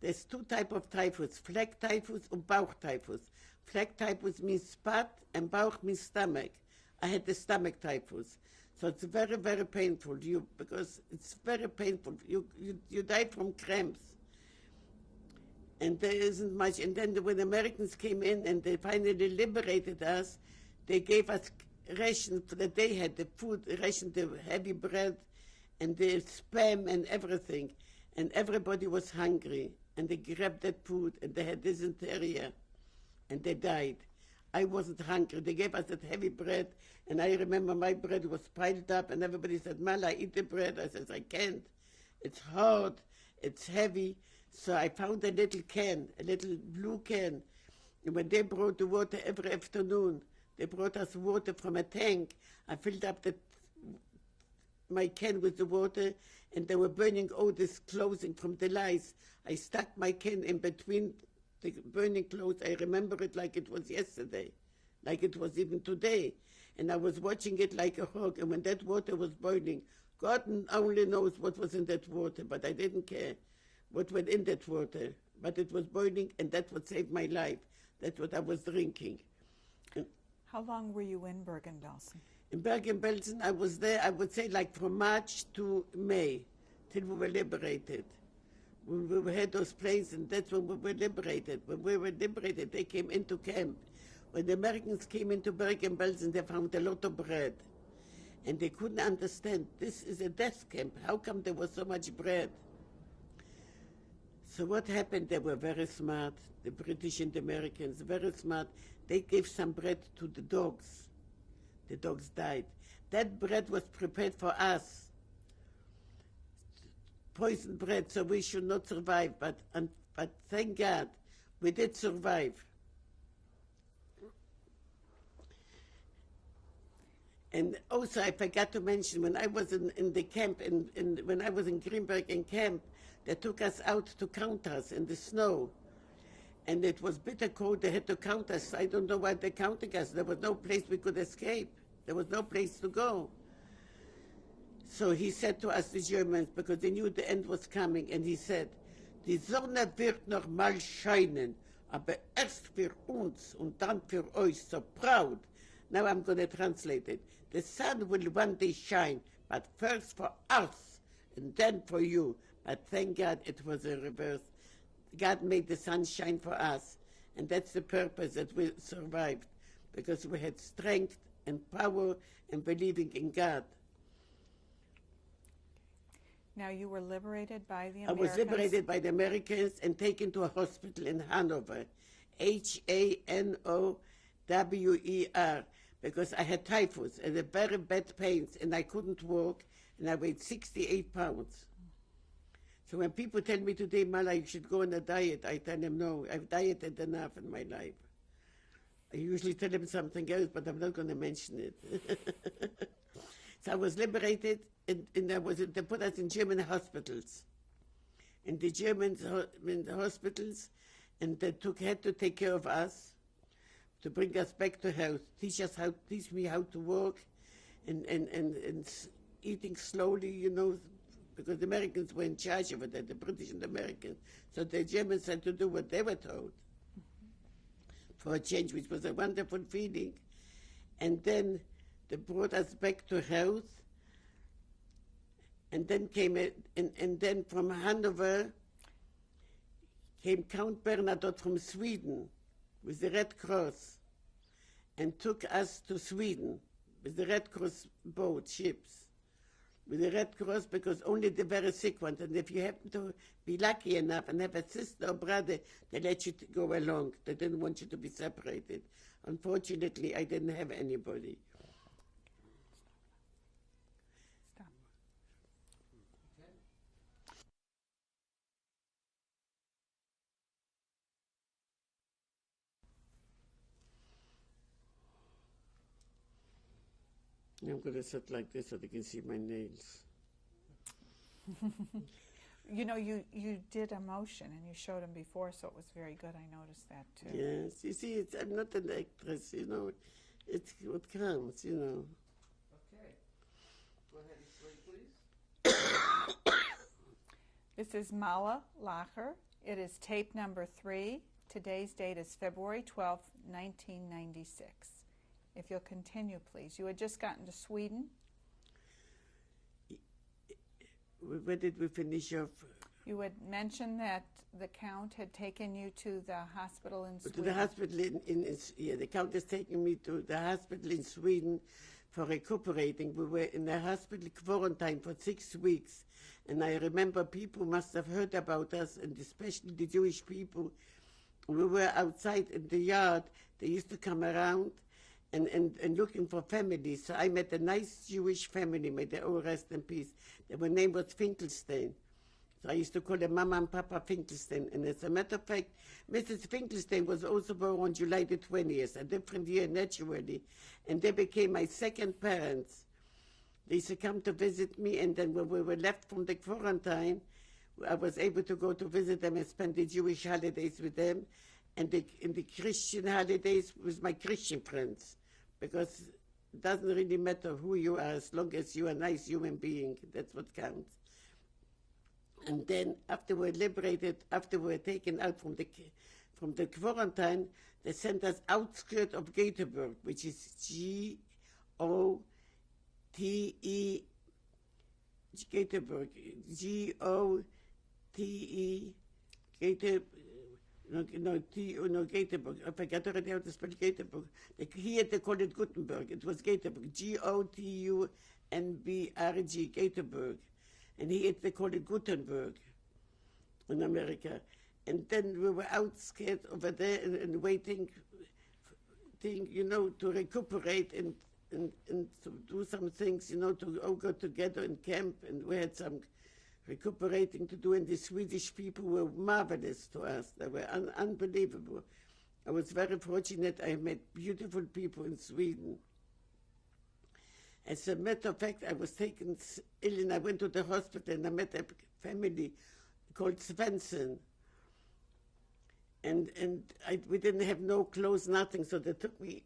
There's 2 types of typhus, Fleck typhus and Bauch typhus. Fleck typhus means spot and Bauch means stomach. I had the stomach typhus. So it's very, very painful because it's very painful. You die from cramps. And there isn't much. And then when the Americans came in and they finally liberated us, they gave us ration for the day had the food, ration, the heavy bread and the spam and everything. And everybody was hungry. And they grabbed that food and they had dysentery and they died. I wasn't hungry. They gave us that heavy bread, and I remember my bread was piled up, and everybody said, Mala, eat the bread. I said, I can't. It's hard. It's heavy. So I found a little can, a little blue can. And when they brought the water every afternoon, they brought us water from a tank. I filled up the my can with the water, and they were burning all this clothing from the lights. I stuck my can in between the burning clothes. I remember it like it was yesterday, like it was even today. And I was watching it like a hawk. And when that water was boiling, God only knows what was in that water, but I didn't care what went in that water. But it was boiling, and that's what saved my life. That's what I was drinking. And How long were you in Bergen-Belsen? in Bergen-Belsen, I was there, I would say, like from March to May, till we were liberated. When we had those planes, and that's when we were liberated. When we were liberated, they came into camp. When the Americans came into Bergen-Belsen, they found a lot of bread. And they couldn't understand, this is a death camp. How come there was so much bread? So what happened? They were very smart, the British and the Americans, very smart. They gave some bread to the dogs. The dogs died. That bread was prepared for us. Poisoned bread, so we should not survive. But thank God, we did survive. And also, I forgot to mention, when I was in the camp, when I was in Greenberg in camp, they took us out to count us in the snow. And it was bitter cold, they had to count us. I don't know why they're counting us. There was no place we could escape. There was no place to go. So he said to us, the Germans, because they knew the end was coming, and he said, Die Sonne wird noch mal scheinen, aber erst für uns und dann für euch so proud. Now I'm going to translate it. The sun will one day shine, but first for us, and then for you. But thank God it was a reverse. God made the sun shine for us, and that's the purpose that we survived, because we had strength and power and believing in God. Now you were liberated by the I Americans? was liberated by the Americans and taken to a hospital in Hanover, Hanower, because I had typhus and very bad pains, and I couldn't walk, and I weighed 68 pounds. So when people tell me today, Mala, you should go on a diet, I tell them, no, I've dieted enough in my life. I usually tell them something else, but I'm not going to mention it. So I was liberated, and they put us in German hospitals. And the Germans in the hospitals, and they had to take care of us, to bring us back to health, teach me how to walk, and eating slowly, you know, because the Americans were in charge of it, the British and the Americans. So the Germans had to do what they were told for a change, which was a wonderful feeling. And then they brought us back to health. And then and then from Hanover came Count Bernadotte from Sweden with the Red Cross and took us to Sweden with the Red Cross boat, ships. With the Red Cross, because only the very sick ones, and if you happen to be lucky enough and have a sister or brother, they let you go along. They didn't want you to be separated. Unfortunately, I didn't have anybody. Stop. I'm going to sit like this so they can see my nails. You know, you did a motion, and you showed them before, so it was very good. I noticed that, too. Yes, you see, I'm not an actress, you know. It's what counts, you know. Okay. Go ahead and slate, please. This is Mala Lacher. It is tape number 3. Today's date is February 12th, 1996. If you'll continue, please. You had just gotten to Sweden. Where did we finish off? You had mentioned that the Count had taken you to the hospital in Sweden. To the hospital the Count has taken me to the hospital in Sweden for recuperating. We were in a hospital quarantine for 6 weeks. And I remember people must have heard about us, and especially the Jewish people. We were outside in the yard. They used to come around and looking for families. So I met a nice Jewish family, may they all rest in peace. Their name was Finkelstein. So I used to call them Mama and Papa Finkelstein. And as a matter of fact, Mrs. Finkelstein was also born on July the 20th, a different year naturally. And they became my second parents. They used to come to visit me, and then when we were left from the quarantine, I was able to go to visit them and spend the Jewish holidays with them, and in the Christian holidays with my Christian friends, because it doesn't really matter who you are as long as you are a nice human being. That's what counts. And then after we were liberated, after we were taken out from the quarantine, they sent us outskirts of Göteborg, which is G-O-T-E, Göteborg, G-O-T-E, Göteborg. No, Göteborg. I forgot already how to spell Göteborg. Here they call it Gutenberg. It was Göteborg. G-O-T-U-N-B-R-G, Göteborg. And here they call it Gutenberg in America. And then we were out scared over there and waiting, to recuperate and to do some things, to all go together in camp. And we had some recuperating to do, and the Swedish people were marvelous to us. They were unbelievable. I was very fortunate. I met beautiful people in Sweden. As a matter of fact, I was taken ill, and I went to the hospital, and I met a family called Svensson. And we didn't have no clothes, nothing, so they took me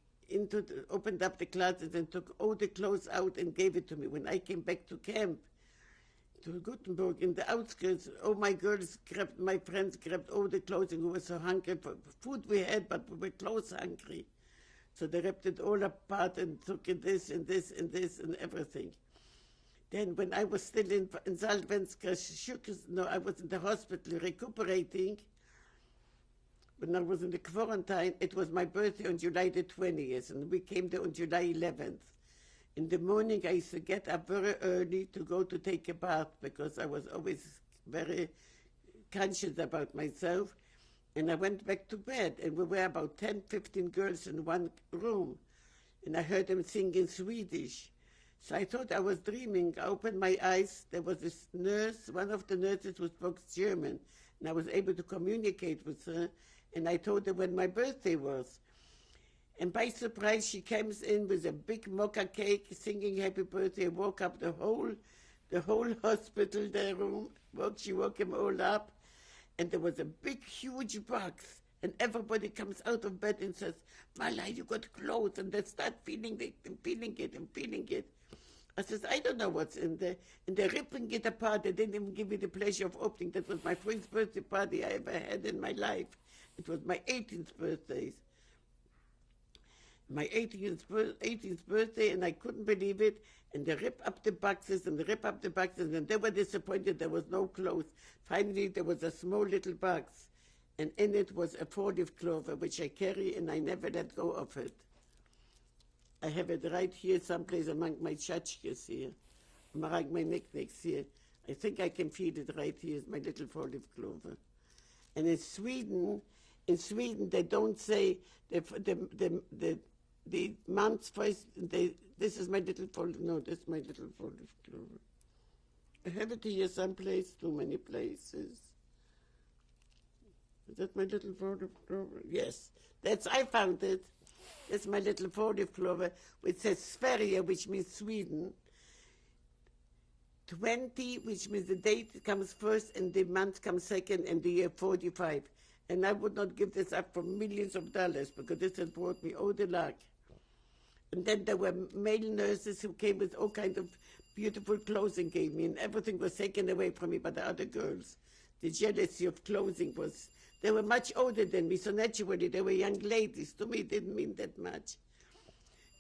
opened up the closet and took all the clothes out and gave it to me. When I came back to camp, to Gutenberg, in the outskirts, all my friends grabbed all the clothes, and we were so hungry for food we had, but we were clothes hungry. So they ripped it all apart and took this and this and this and everything. Then when I was still in Salvenska, I was in the hospital recuperating. When I was in the quarantine, it was my birthday on July the 20th, and we came there on July 11th. In the morning, I used to get up very early to go to take a bath, because I was always very conscious about myself. And I went back to bed, and we were about 10, 15 girls in one room, and I heard them sing in Swedish. So I thought I was dreaming. I opened my eyes. There was this nurse, one of the nurses who spoke German, and I was able to communicate with her, and I told her when my birthday was. And by surprise, she comes in with a big mocha cake, singing happy birthday, woke up the whole hospital, their room. She woke them all up. And there was a big, huge box. And everybody comes out of bed and says, Mala, you got clothes. And they start feeling it and feeling it and feeling it. I says, I don't know what's in there. And they're ripping it apart. They didn't even give me the pleasure of opening. That was my first birthday party I ever had in my life. It was my 18th birthday. My 18th birthday, and I couldn't believe it. And they rip up the boxes, and they were disappointed there was no clothes. Finally, there was a small little box, and in it was a 4-leaf clover, which I carry, and I never let go of it. I have it right here, someplace among my tchotchkes here, among my knickknacks here. I think I can feel it right here, my little 4-leaf clover. And in Sweden, they don't say the month's first. This is my little 4-leaf. No, this is my little 4-leaf clover. I have it here someplace, too many places. Is that my little 4-leaf clover? Yes, I found it. That's my little 4-leaf clover, which says Sverige, which means Sweden. 20, which means the date comes first and the month comes second, and the year 45. And I would not give this up for millions of dollars, because this has brought me all the luck. And then there were male nurses who came with all kinds of beautiful clothing gave me, and everything was taken away from me by the other girls. The jealousy of clothing was, they were much older than me, so naturally they were young ladies. To me, it didn't mean that much.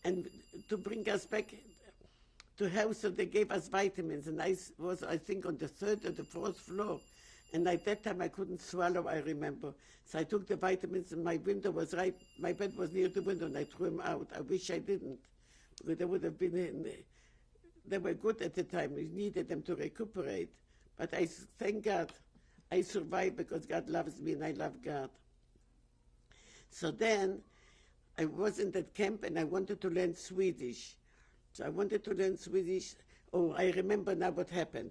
And to bring us back to health, so they gave us vitamins, and I was, I think, on the 3rd or the 4th floor. And at that time, I couldn't swallow, I remember. So I took the vitamins, and my window was right, my bed was near the window, and I threw them out. I wish I didn't, because they would have been they were good at the time. We needed them to recuperate. But I thank God I survived, because God loves me, and I love God. So then, I was in that camp, and I wanted to learn Swedish. So I wanted to learn Swedish. Oh, I remember now what happened.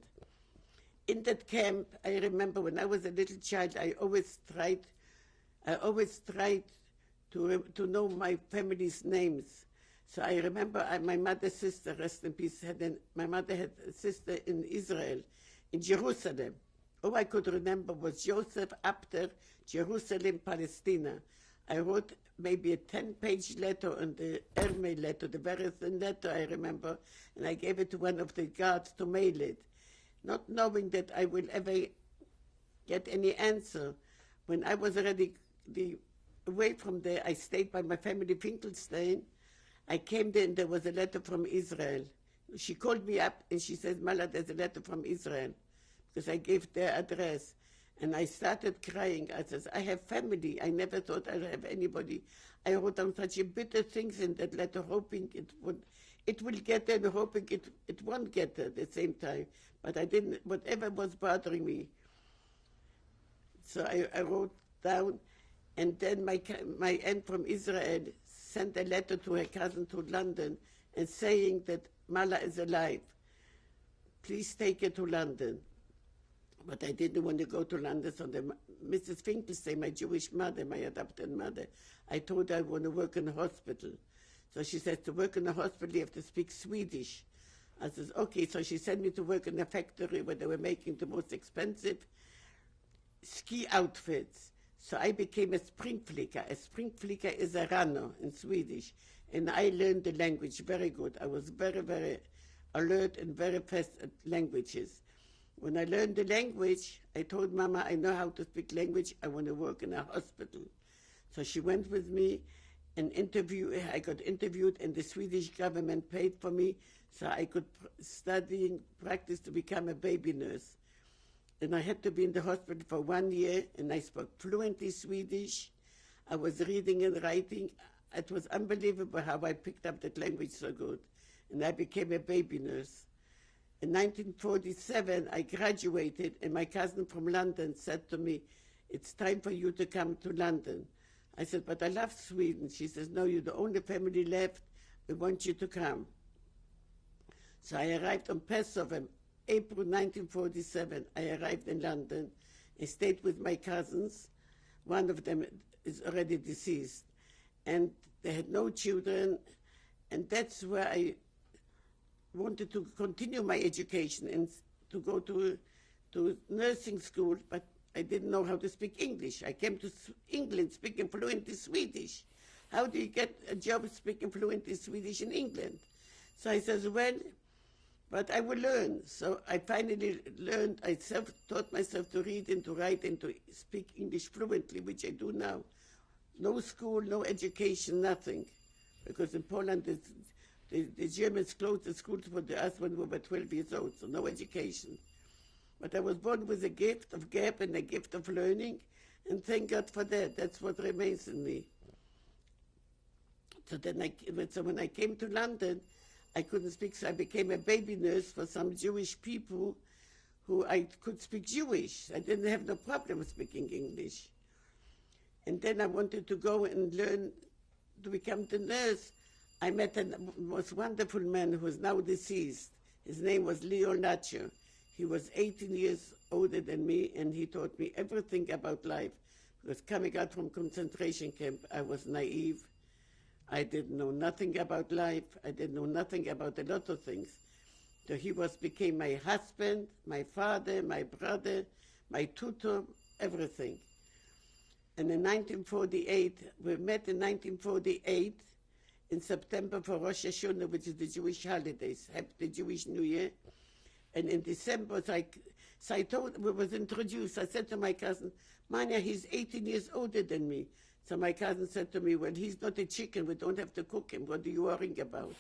In that camp, I remember when I was a little child, I always tried to know my family's names. So I remember my mother's sister, rest in peace, my mother had a sister in Israel, in Jerusalem. All I could remember was Joseph Abder, Jerusalem, Palestina. I wrote maybe a 10-page letter on the airmail letter, the very thin letter I remember, and I gave it to one of the guards to mail it, not knowing that I will ever get any answer. When I was already away from there, I stayed by my family Finkelstein. I came there and there was a letter from Israel. She called me up and she said, Mala, there's a letter from Israel, because I gave their address. And I started crying. I said, I have family. I never thought I'd have anybody. I wrote down such bitter things in that letter, hoping it will get there and hoping it won't get there at the same time. But I didn't, whatever was bothering me. So I wrote down, and then my aunt from Israel sent a letter to her cousin to London and saying that Mala is alive. Please take her to London. But I didn't want to go to London, so Mrs. Finkelstein, my Jewish mother, my adopted mother, I told her I want to work in a hospital. So she said, to work in a hospital, you have to speak Swedish. I said, okay. So she sent me to work in a factory where they were making the most expensive ski outfits. So I became a springflicker. A springflicker is a runner in Swedish. And I learned the language very good. I was very, very alert and very fast at languages. When I learned the language, I told Mama, I know how to speak language. I want to work in a hospital. So she went with me and I got interviewed, and the Swedish government paid for me so I could study and practice to become a baby nurse. And I had to be in the hospital for 1 year, and I spoke fluently Swedish. I was reading and writing. It was unbelievable how I picked up that language so good. And I became a baby nurse. In 1947, I graduated, and my cousin from London said to me, it's time for you to come to London. I said, but I love Sweden. She says, no, you're the only family left. We want you to come. So I arrived on Passover, April 1947. I arrived in London. I stayed with my cousins. One of them is already deceased. And they had no children. And that's where I wanted to continue my education and to go to nursing school, but I didn't know how to speak English. I came to England speaking fluently Swedish. How do you get a job speaking fluently Swedish in England? So I said, well, but I will learn. So I finally learned. I taught myself to read and to write and to speak English fluently, which I do now. No school, no education, nothing. Because in Poland, the Germans closed the schools for us when we were 12 years old, so no education. But I was born with a gift of gap and a gift of learning, and thank God for that. That's what remains in me. So when I came to London, I couldn't speak, so I became a baby nurse for some Jewish people who I could speak Jewish. I didn't have no problem speaking English. And then I wanted to go and learn to become the nurse. I met a most wonderful man who is now deceased. His name was Mala Lacher. He was 18 years older than me, and he taught me everything about life. Because coming out from concentration camp, I was naive. I didn't know nothing about life. I didn't know nothing about a lot of things. So he became my husband, my father, my brother, my tutor, everything. And in 1948, we met in 1948 in September for Rosh Hashanah, which is the Jewish holidays, the Jewish New Year. And in December, we was introduced. I said to my cousin, Manya, he's 18 years older than me. So my cousin said to me, well, he's not a chicken. We don't have to cook him. What are you worrying about?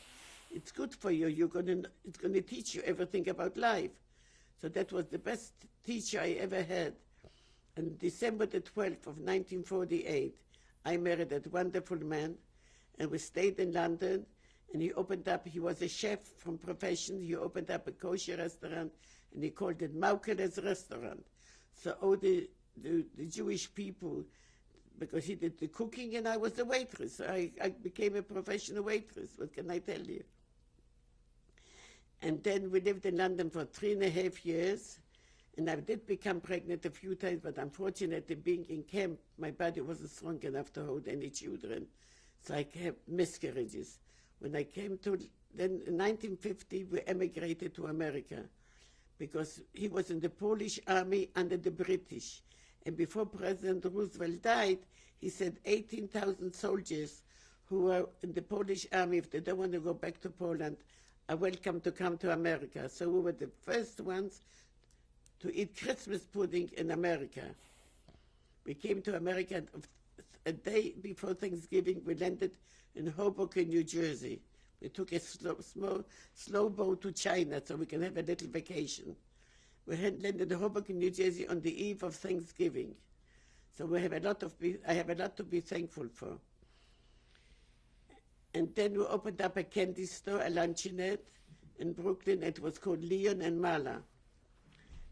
It's good for you. It's going to teach you everything about life. So that was the best teacher I ever had. And December the 12th of 1948, I married that wonderful man, and we stayed in London, and he was a chef from profession. He opened up a kosher restaurant, and he called it Maukeles Restaurant. So all the Jewish people, because he did the cooking and I was the waitress. So I became a professional waitress. What can I tell you? And then we lived in London for 3.5 years. And I did become pregnant a few times, but unfortunately, being in camp, my body wasn't strong enough to hold any children. So I had miscarriages. When I came to, then in 1950, we emigrated to America because he was in the Polish army under the British. And before President Roosevelt died, he said 18,000 soldiers who were in the Polish army, if they don't want to go back to Poland, are welcome to come to America. So we were the first ones to eat Christmas pudding in America. We came to America a day before Thanksgiving. We landed in Hoboken, New Jersey. We took a slow boat to China so we can have a little vacation. We had landed in Hoboken, New Jersey on the eve of Thanksgiving. So I have a lot to be thankful for. And then we opened up a candy store, a luncheonette in Brooklyn. It was called Leon and Mala.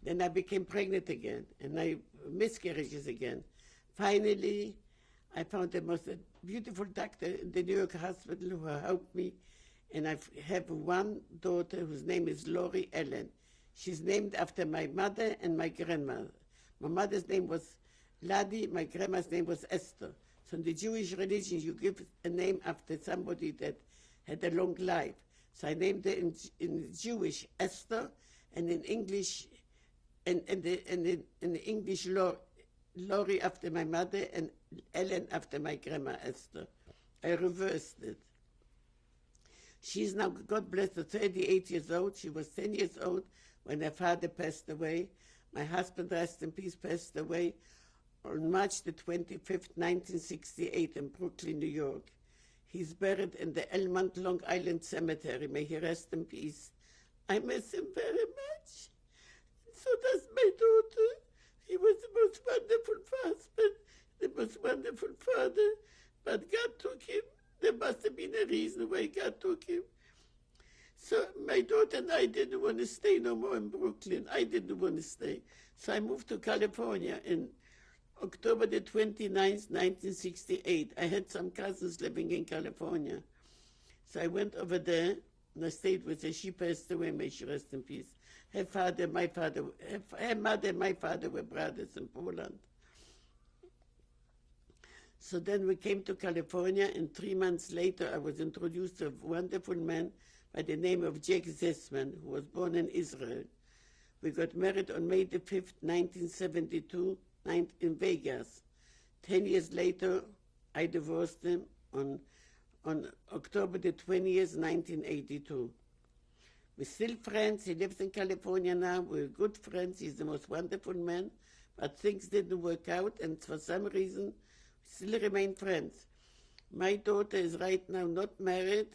Then I became pregnant again, and I miscarriages again. Finally, I found the most beautiful doctor in the New York hospital who helped me, and I have one daughter whose name is Lori Ellen. She's named after my mother and my grandmother. My mother's name was Ladi, my grandma's name was Esther. So in the Jewish religion, you give a name after somebody that had a long life. So I named her in Jewish Esther, and in English, and in English Lori after my mother, and Ellen after my grandma Esther. I reversed it. She's now, God bless her, 38 years old. She was 10 years old when her father passed away. My husband, rest in peace, passed away on March the 25th, 1968 in Brooklyn, New York. He's buried in the Elmont, Long Island Cemetery. May he rest in peace. I miss him very much. So does my daughter. He was the most wonderful husband, the most wonderful father, but God took him. There must have been a reason why God took him. So my daughter and I didn't want to stay no more in Brooklyn. I didn't want to stay. So I moved to California in October the 29th, 1968. I had some cousins living in California. So I went over there and I stayed with her. She passed away, may she rest in peace. Her father, my father, her mother and my father were brothers in Poland. So then we came to California, and 3 months later I was introduced to a wonderful man by the name of Jack Zesman, who was born in Israel. We got married on May the 5th, 1972, in Vegas. 10 years later, I divorced him on October the 20th, 1982. We're still friends. He lives in California now. We're good friends. He's the most wonderful man. But things didn't work out, and for some reason, we still remain friends. My daughter is right now not married,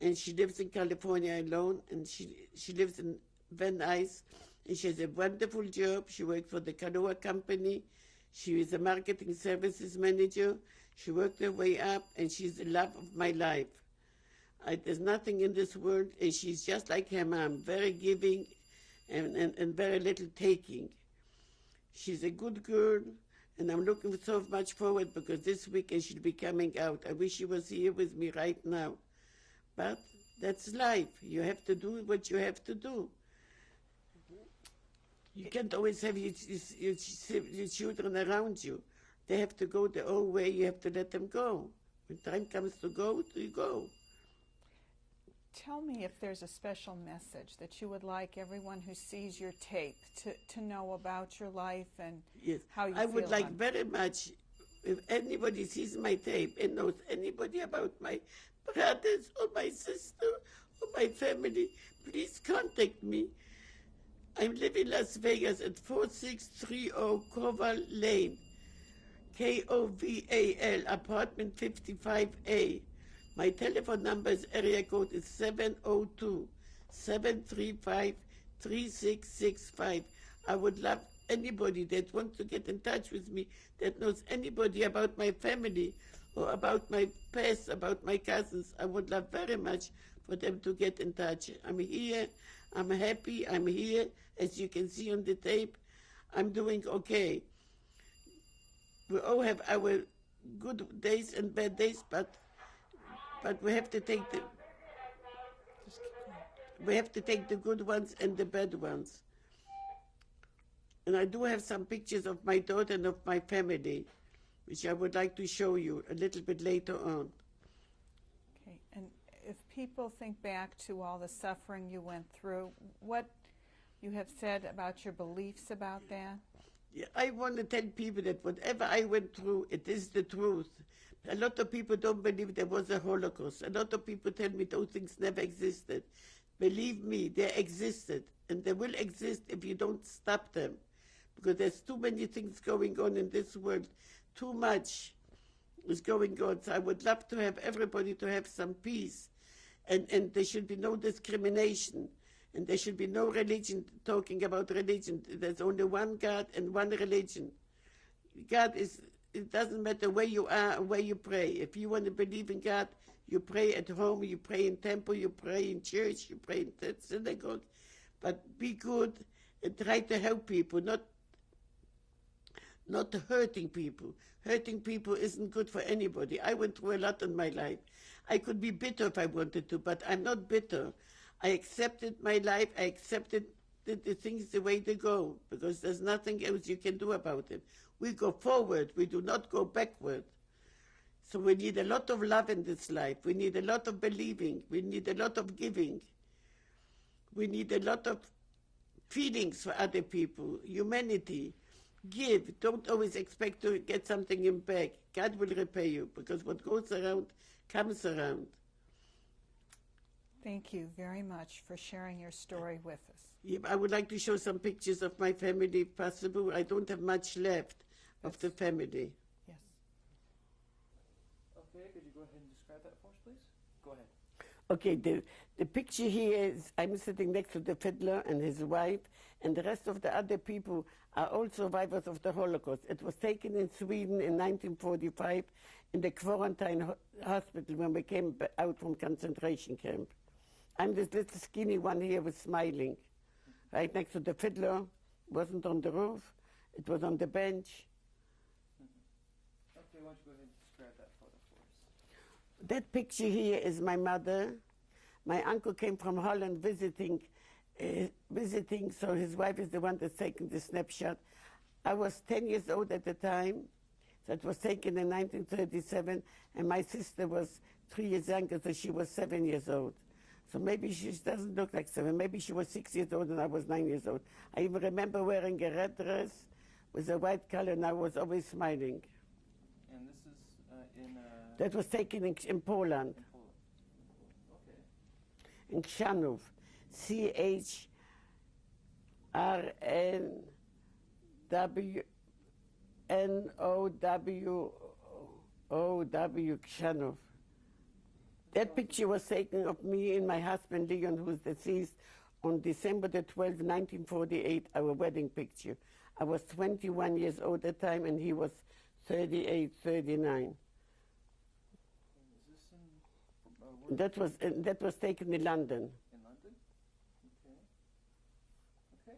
and she lives in California alone, and she lives in Van Nuys, and she has a wonderful job. She works for the Canoa Company. She is a marketing services manager. She worked her way up, and she's the love of my life. There's nothing in this world, and she's just like her mom, very giving and very little taking. She's a good girl, and I'm looking so much forward because this weekend she'll be coming out. I wish she was here with me right now. But that's life. You have to do what you have to do. You can't always have your children around you. They have to go their own way. You have to let them go. When time comes to go, you go. Tell me if there's a special message that you would like everyone who sees your tape to know about your life and how you feel. I would like very much, if anybody sees my tape and knows anybody about my brothers or my sister or my family, please contact me. I live in Las Vegas at 4630 Koval Lane, Koval, apartment 55A. My telephone number is area code is 702-735-3665. I would love anybody that wants to get in touch with me, that knows anybody about my family or about my past, about my cousins. I would love very much for them to get in touch. I'm here. I'm happy. I'm here. As you can see on the tape, I'm doing okay. We all have our good days and bad days, but we have to take the good ones and the bad ones. And I do have some pictures of my daughter and of my family, which I would like to show you a little bit later on. Okay, and if people think back to all the suffering you went through, what you have said about your beliefs about that? Yeah, I want to tell people that whatever I went through, it is the truth. A lot of people don't believe there was a Holocaust. A lot of people tell me those things never existed. Believe me, they existed, and they will exist if you don't stop them. Because there's too many things going on in this world. Too much is going on. So I would love to have everybody to have some peace. And there should be no discrimination. And there should be no religion talking about religion. There's only one God and one religion. God is, it doesn't matter where you are or where you pray. If you want to believe in God, you pray at home, you pray in temple, you pray in church, you pray in the synagogue. But be good and try to help people, not hurting people. Hurting people isn't good for anybody. I went through a lot in my life. I could be bitter if I wanted to, but I'm not bitter. I accepted my life. I accepted the things the way they go, because there's nothing else you can do about it. We go forward. We do not go backward. So we need a lot of love in this life. We need a lot of believing. We need a lot of giving. We need a lot of feelings for other people, humanity. Give. Don't always expect to get something in back. God will repay you, because what goes around comes around. Thank you very much for sharing your story with us. Yeah, I would like to show some pictures of my family, if possible. I don't have much left of the family. Yes. Okay, could you go ahead and describe that for us, please? Go ahead. Okay, the picture here is I'm sitting next to the fiddler and his wife, and the rest of the other people are all survivors of the Holocaust. It was taken in Sweden in 1945 in the quarantine hospital when we came out from concentration camp. I'm this little skinny one here with smiling. Right next to the fiddler, wasn't on the roof, it was on the bench. Okay, why don't you go ahead and describe that photo for us? That picture here is my mother. My uncle came from Holland visiting, so his wife is the one that's taking the snapshot. I was 10 years old at the time. That was taken in 1937, and my sister was 3 years younger, so she was 7 years old. So maybe she doesn't look like 7. Maybe she was 6 years old and I was 9 years old. I even remember wearing a red dress with a white collar, and I was always smiling. And this is in... That was taken in Poland. In Poland. Okay. In Chrzanów. CHRNWNOW Chrzanów. That picture was taken of me and my husband Leon, who was deceased, on December the 12th, 1948, our wedding picture. I was 21 years old at the time, and he was 38, 39. Is this in... That was taken in London. In London? Okay. Okay.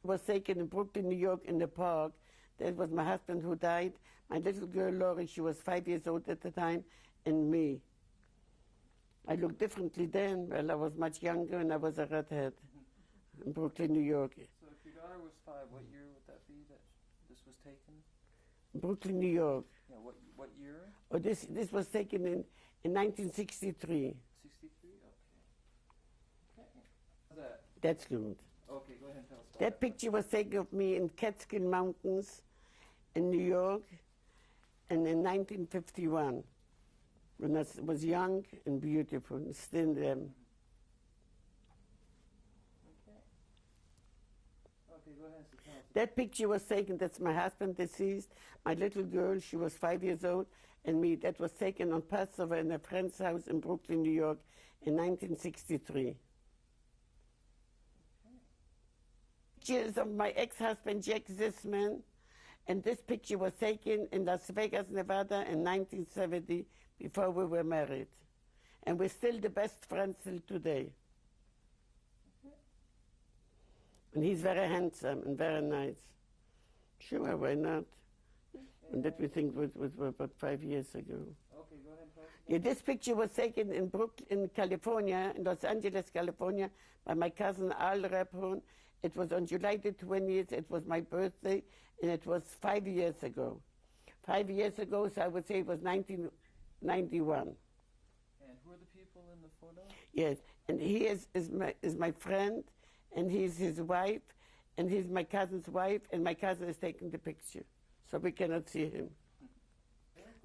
It was taken in Brooklyn, New York, in the park. That was my husband who died. My little girl, Laurie, she was 5 years old at the time, and me. I looked differently then. Well, I was much younger, and I was a redhead in Brooklyn, New York. So if your daughter was 5, what year would that be that this was taken? Brooklyn, New York. Yeah, what year? Oh, this was taken in 1963. 63? Okay. Okay. How's that? That's good. Okay, go ahead and tell us about That picture was taken of me in Catskill Mountains in New York, and in 1951, when I was young and beautiful, and still am. Okay. Okay, go ahead and tell us. That picture was taken, that's my husband deceased, my little girl, she was 5 years old, and me. That was taken on Passover in a friend's house in Brooklyn, New York in 1963. Pictures of my ex-husband, Jack Zisman, and this picture was taken in Las Vegas, Nevada in 1970, before we were married. And we're still the best friends till today. And he's very handsome and very nice. Sure, why not? And that we think was about 5 years ago. Okay, go ahead and tell us. Yeah, this picture was taken in Brooklyn, California, in Los Angeles, California, by my cousin Al Rapone. It was on July the 20th. It was my birthday, and it was 5 years ago. 5 years ago, so I would say it was 1991. And who are the people the photo? Yes, and he is my friend, and he's his wife, and he's my cousin's wife, and my cousin is taking the picture, so we cannot see him.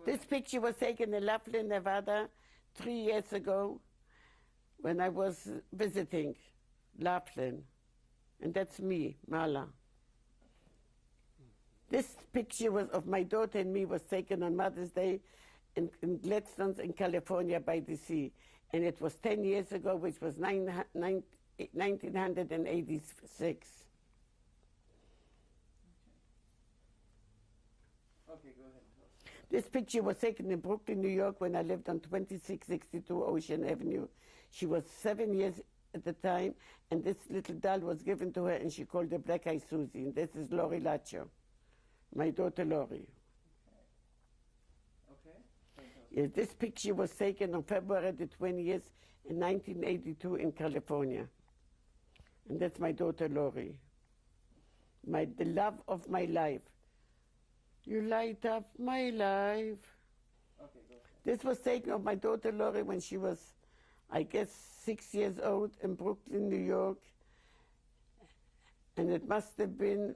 This picture was taken in Laughlin, Nevada, 3 years ago when I was visiting Laughlin, and that's me, Mala. This picture was of my daughter and me was taken on Mother's Day in Gladstone in California by the sea, and it was 10 years ago, which was 1986. Okay, go ahead. This picture was taken in Brooklyn, New York, when I lived on 2662 Ocean Avenue. She was 7 years at the time, and this little doll was given to her, and she called her Black Eyed Susie. And this is Mala Lacher, my daughter Lori. Okay. Yes, this picture was taken on February the 20th in 1982 in California. And that's my daughter Lori, the love of my life. You light up my life. Okay, go ahead. This was taken of my daughter Lori when she was, I guess, 6 years old in Brooklyn, New York. And it must have been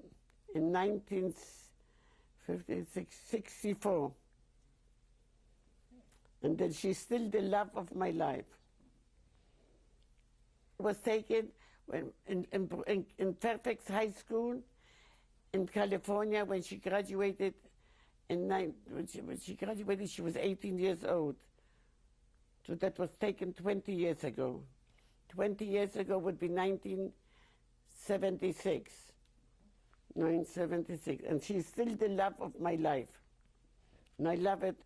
in 1964. And then she's still the love of my life. It was taken when in Fairfax High School in California when she graduated. When she graduated, she was 18 years old. So that was taken 20 years ago. 20 years ago would be 1976. 1976. And she's still the love of my life. And I love it